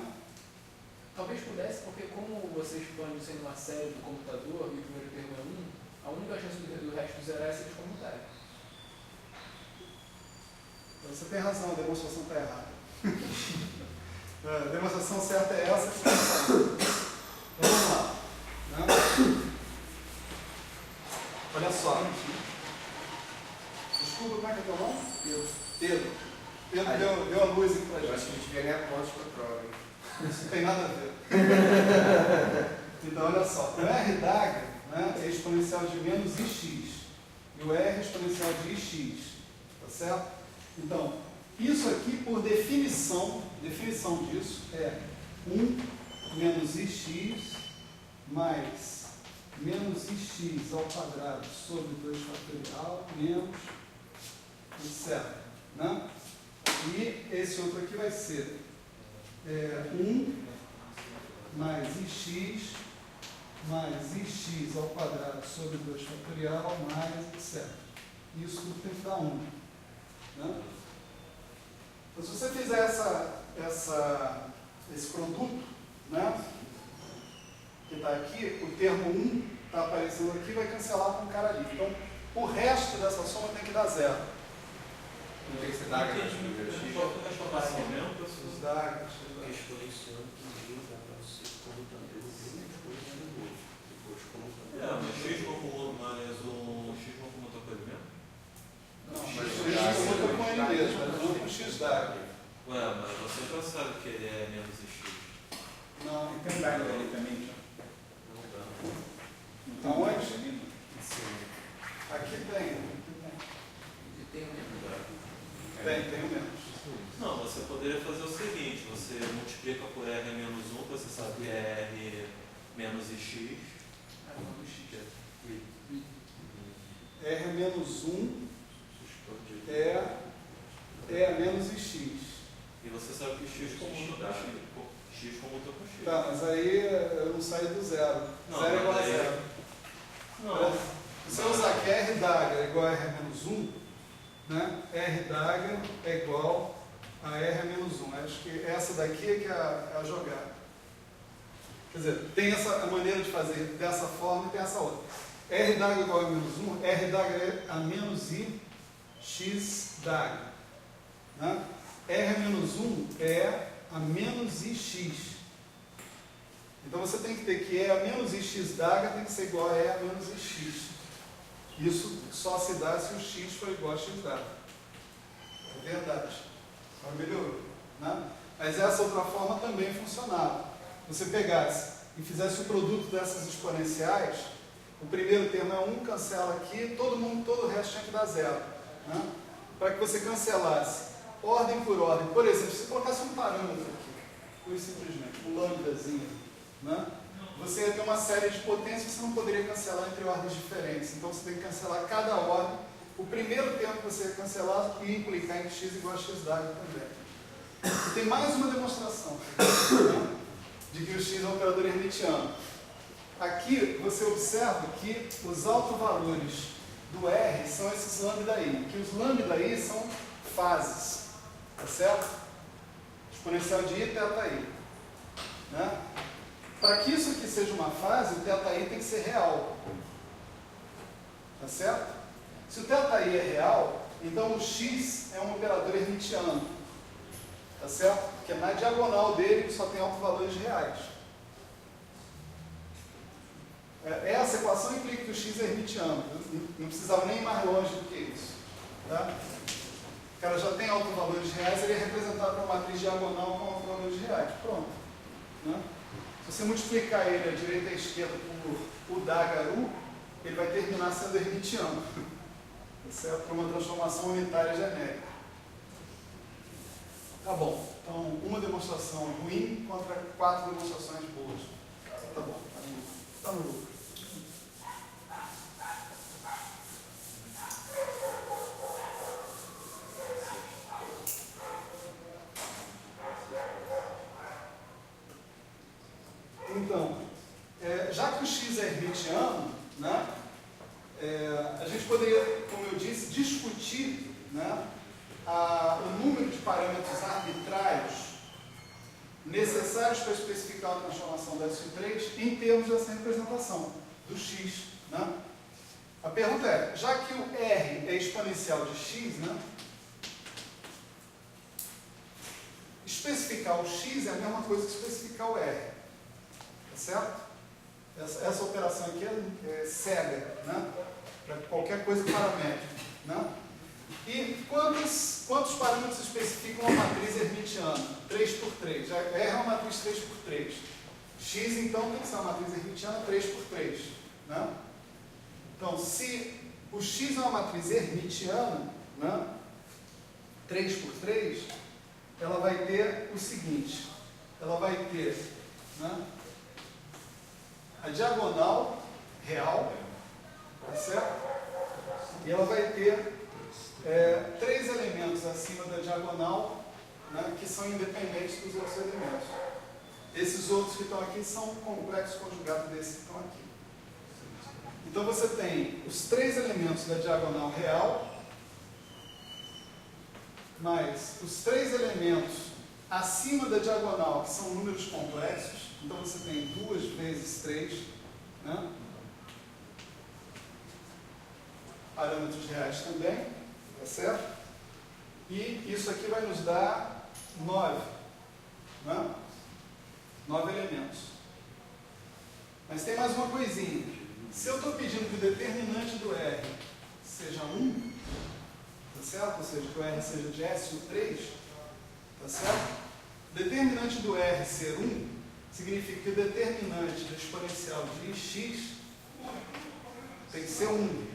Talvez pudesse, porque como você expande sendo uma série do computador e o primeiro termo é 1, a única chance do resto zerar é se eles comutarem. Você tem razão, a demonstração está errada. A demonstração certa é essa que você está fazendo. Então vamos lá. Né? Olha só. Desculpa, como é que é teu nome? Pedro. Pedro deu a luz aqui pra Eu gente. acho que a gente devia ganhar pontos para a prova, hein? Isso não tem nada a ver. Então, olha só. O R d'H, né, é exponencial de menos ix. E o R é exponencial de ix. Tá certo? Então, isso aqui, por definição disso, é 1 menos ix mais menos ix ao quadrado sobre 2 fatorial menos etc. Né? E esse outro aqui vai ser 1 mais ix ao quadrado sobre 2 fatorial mais etc. Isso tudo tem que dar 1. Né? Então, se você fizer esse produto, né, que está aqui, o termo 1 está aparecendo aqui, vai cancelar com o cara ali. Então, o resto dessa soma tem que dar 0. Não tem que ser DAG nas primeiras x. Qual foi a explicação mesmo, Os professor? dados. Exponenciando primeiro dá para você comutando depois exponenciando o outro. Depois comutando. Mas x como mais um x como outra coisa mesmo? Não, mas o x conta com ele mesmo, mas não com o x DAG. Ué, mas você já sabe que ele é menos x. Não, E tem um dado ali também, já. Não dá. Não tem um Aonde? dado ali, não? aqui tem. E tem um mesmo dado. Tem o menos. Não, você poderia fazer o seguinte, você multiplica por r menos 1, você sabe que é r menos x. Ah, não, do x. R menos 1 é a menos ix. E você sabe que x comuta com x. X comuta com x. Tá, mas aí eu não saio do zero. Não, Zero é igual a mas aí- zero. Não. Se você usar que R d'H é igual a R menos 1, né? R d'H é igual a R menos 1. Acho que essa daqui é que é a jogada. Quer dizer, tem essa maneira de fazer dessa forma e tem essa outra. R d'H é igual a menos 1, R d'H é a menos I, X d'H. Né? R menos 1 é a menos IX. Então você tem que ter que E a menos IX d'H tem que ser igual a E a menos IX. Isso só se dá se o X for igual a X d'H. É verdade. Agora melhorou. Né? Mas essa outra forma também funcionava. Você pegasse e fizesse o produto dessas exponenciais, o primeiro termo é 1, cancela aqui, todo o resto tinha que dar 0. Né? Para que você cancelasse ordem por ordem, por exemplo, se você colocasse um parâmetro aqui, pura e simplesmente, um lambdazinho, né? Você ia ter uma série de potências, você não poderia cancelar entre ordens diferentes. Então você tem que cancelar cada ordem. O primeiro termo que você ia cancelar ia implicar em x igual a x d'H também. E tem mais uma demonstração, né, de que o x é um operador hermitiano. Aqui você observa que os autovalores do R são esses lambda-i, que os lambda-i são fases, tá certo? Exponencial de i e θi. Né? Para que isso aqui seja uma fase, o θi tem que ser real. Tá certo? Se o θi é real, então o x é um operador hermitiano. Tá certo? Porque na diagonal dele só tem autovalores reais. Essa equação implica que o x é hermitiano. Não precisava nem ir mais longe do que isso. Tá? O cara já tem autovalores reais, ele é representado por uma matriz diagonal com autovalores reais. Pronto. Né? Se você multiplicar ele à direita e à esquerda por o d'H, ele vai terminar sendo hermitiano. Tá certo? Por uma transformação unitária genérica. Tá bom. Então, uma demonstração ruim contra 4 demonstrações boas. Tá bom. Tá no lucro. Então, já que o x é hermitiano, né, a gente poderia, como eu disse, discutir, né, o número de parâmetros arbitrários necessários para especificar a transformação da S em 3 em termos dessa representação do x, né? A pergunta é, já que o R é exponencial de x, né? Especificar o x é a mesma coisa que especificar o R, tá certo? Essa operação aqui é cega, né? Para qualquer coisa paramétrica, né? E quantos parâmetros especificam uma matriz hermitiana? 3 por 3. R é uma matriz 3 por 3. X, então, tem que ser uma matriz hermitiana 3 por 3. Né? Então, se o X é uma matriz hermitiana, né, 3 por 3, ela vai ter o seguinte. Ela vai ter, né, a diagonal real, tá certo? E ela vai ter 3 elementos acima da diagonal, né, que são independentes dos outros elementos. Esses outros que estão aqui são complexos conjugados desses que estão aqui. Então você tem os 3 elementos da diagonal real, mais os 3 elementos acima da diagonal, que são números complexos. Então você tem 2 vezes 3, né? Parâmetros reais também, tá certo? E isso aqui vai nos dar 9, né? 9 elementos. Mas tem mais uma coisinha. Se eu estou pedindo que o determinante do R seja 1, tá certo? Ou seja, que o R seja de S ou 3, tá certo? O determinante do R ser 1 significa que o determinante da exponencial de x tem que ser 1.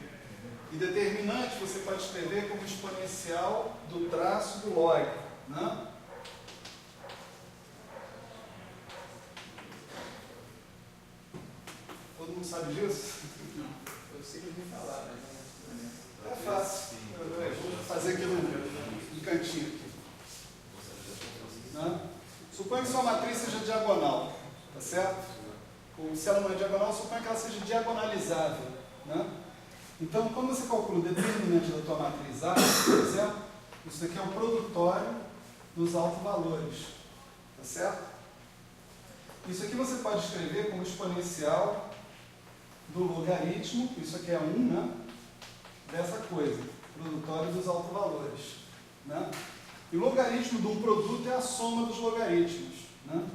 E determinante você pode escrever como exponencial do traço do log, né? Todo mundo sabe disso? Não, eu sei que eu vim falar, mas É fácil. Eu vou fazer aqui no cantinho. Aqui. Né? Suponha que sua matriz seja diagonal, tá certo? Se ela não é diagonal, suponha que ela seja diagonalizável, né? Então, quando você calcula o determinante da tua matriz A, por exemplo, isso aqui é um produtório dos autovalores, tá certo? Isso aqui você pode escrever como exponencial do logaritmo, isso aqui é 1, né? Dessa coisa, produtório dos autovalores, né? E o logaritmo de um produto é a soma dos logaritmos, né?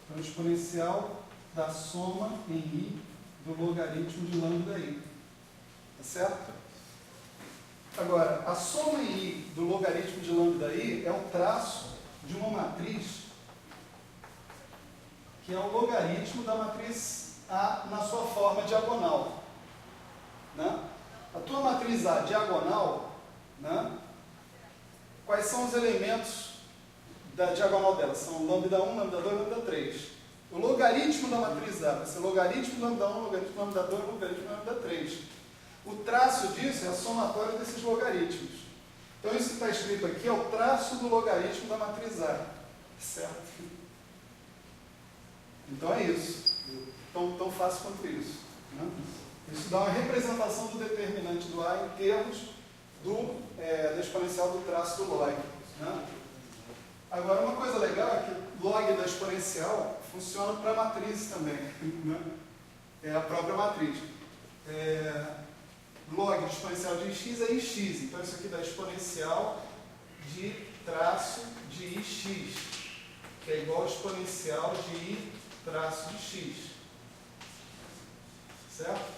Então, exponencial da soma em i do logaritmo de lambda i. Tá certo? Agora, a soma em i do logaritmo de lambda i é o traço de uma matriz que é o logaritmo da matriz A na sua forma diagonal. Né? A tua matriz A diagonal, né? Quais são os elementos da diagonal dela? São lambda 1, lambda 2, lambda 3. O logaritmo da matriz A vai ser logaritmo lambda 1, logaritmo lambda 2, logaritmo lambda 3. O traço disso é a somatória desses logaritmos. Então, isso que está escrito aqui é o traço do logaritmo da matriz A. Certo? Então, é isso. Tão fácil quanto isso. Né? Isso dá uma representação do determinante do A em termos da exponencial do traço do log. Né? Agora, uma coisa legal é que o log da exponencial funciona para matrizes também. Né? É a própria matriz. Log de exponencial de x é ix. Então, isso aqui dá exponencial de traço de ix, que é igual a exponencial de i traço de x. Certo?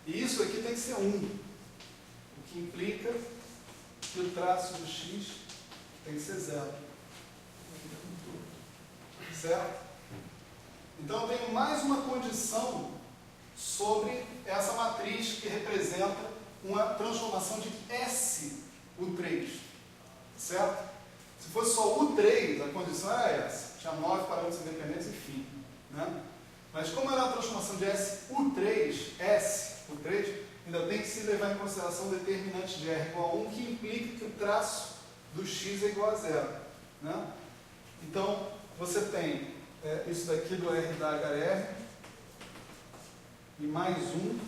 E isso aqui tem que ser 1, o que implica que o traço do x tem que ser 0. Certo? Então, eu tenho mais uma condição sobre essa matriz que representa uma transformação de S U3, certo? Se fosse só U3, a condição era essa, tinha 9 parâmetros independentes, enfim, né? Mas como era uma transformação de S U3, ainda tem que se levar em consideração o determinante de R igual a 1, que implica que o traço do x é igual a 0, né? Então, você tem isso daqui do R da HR, e mais 1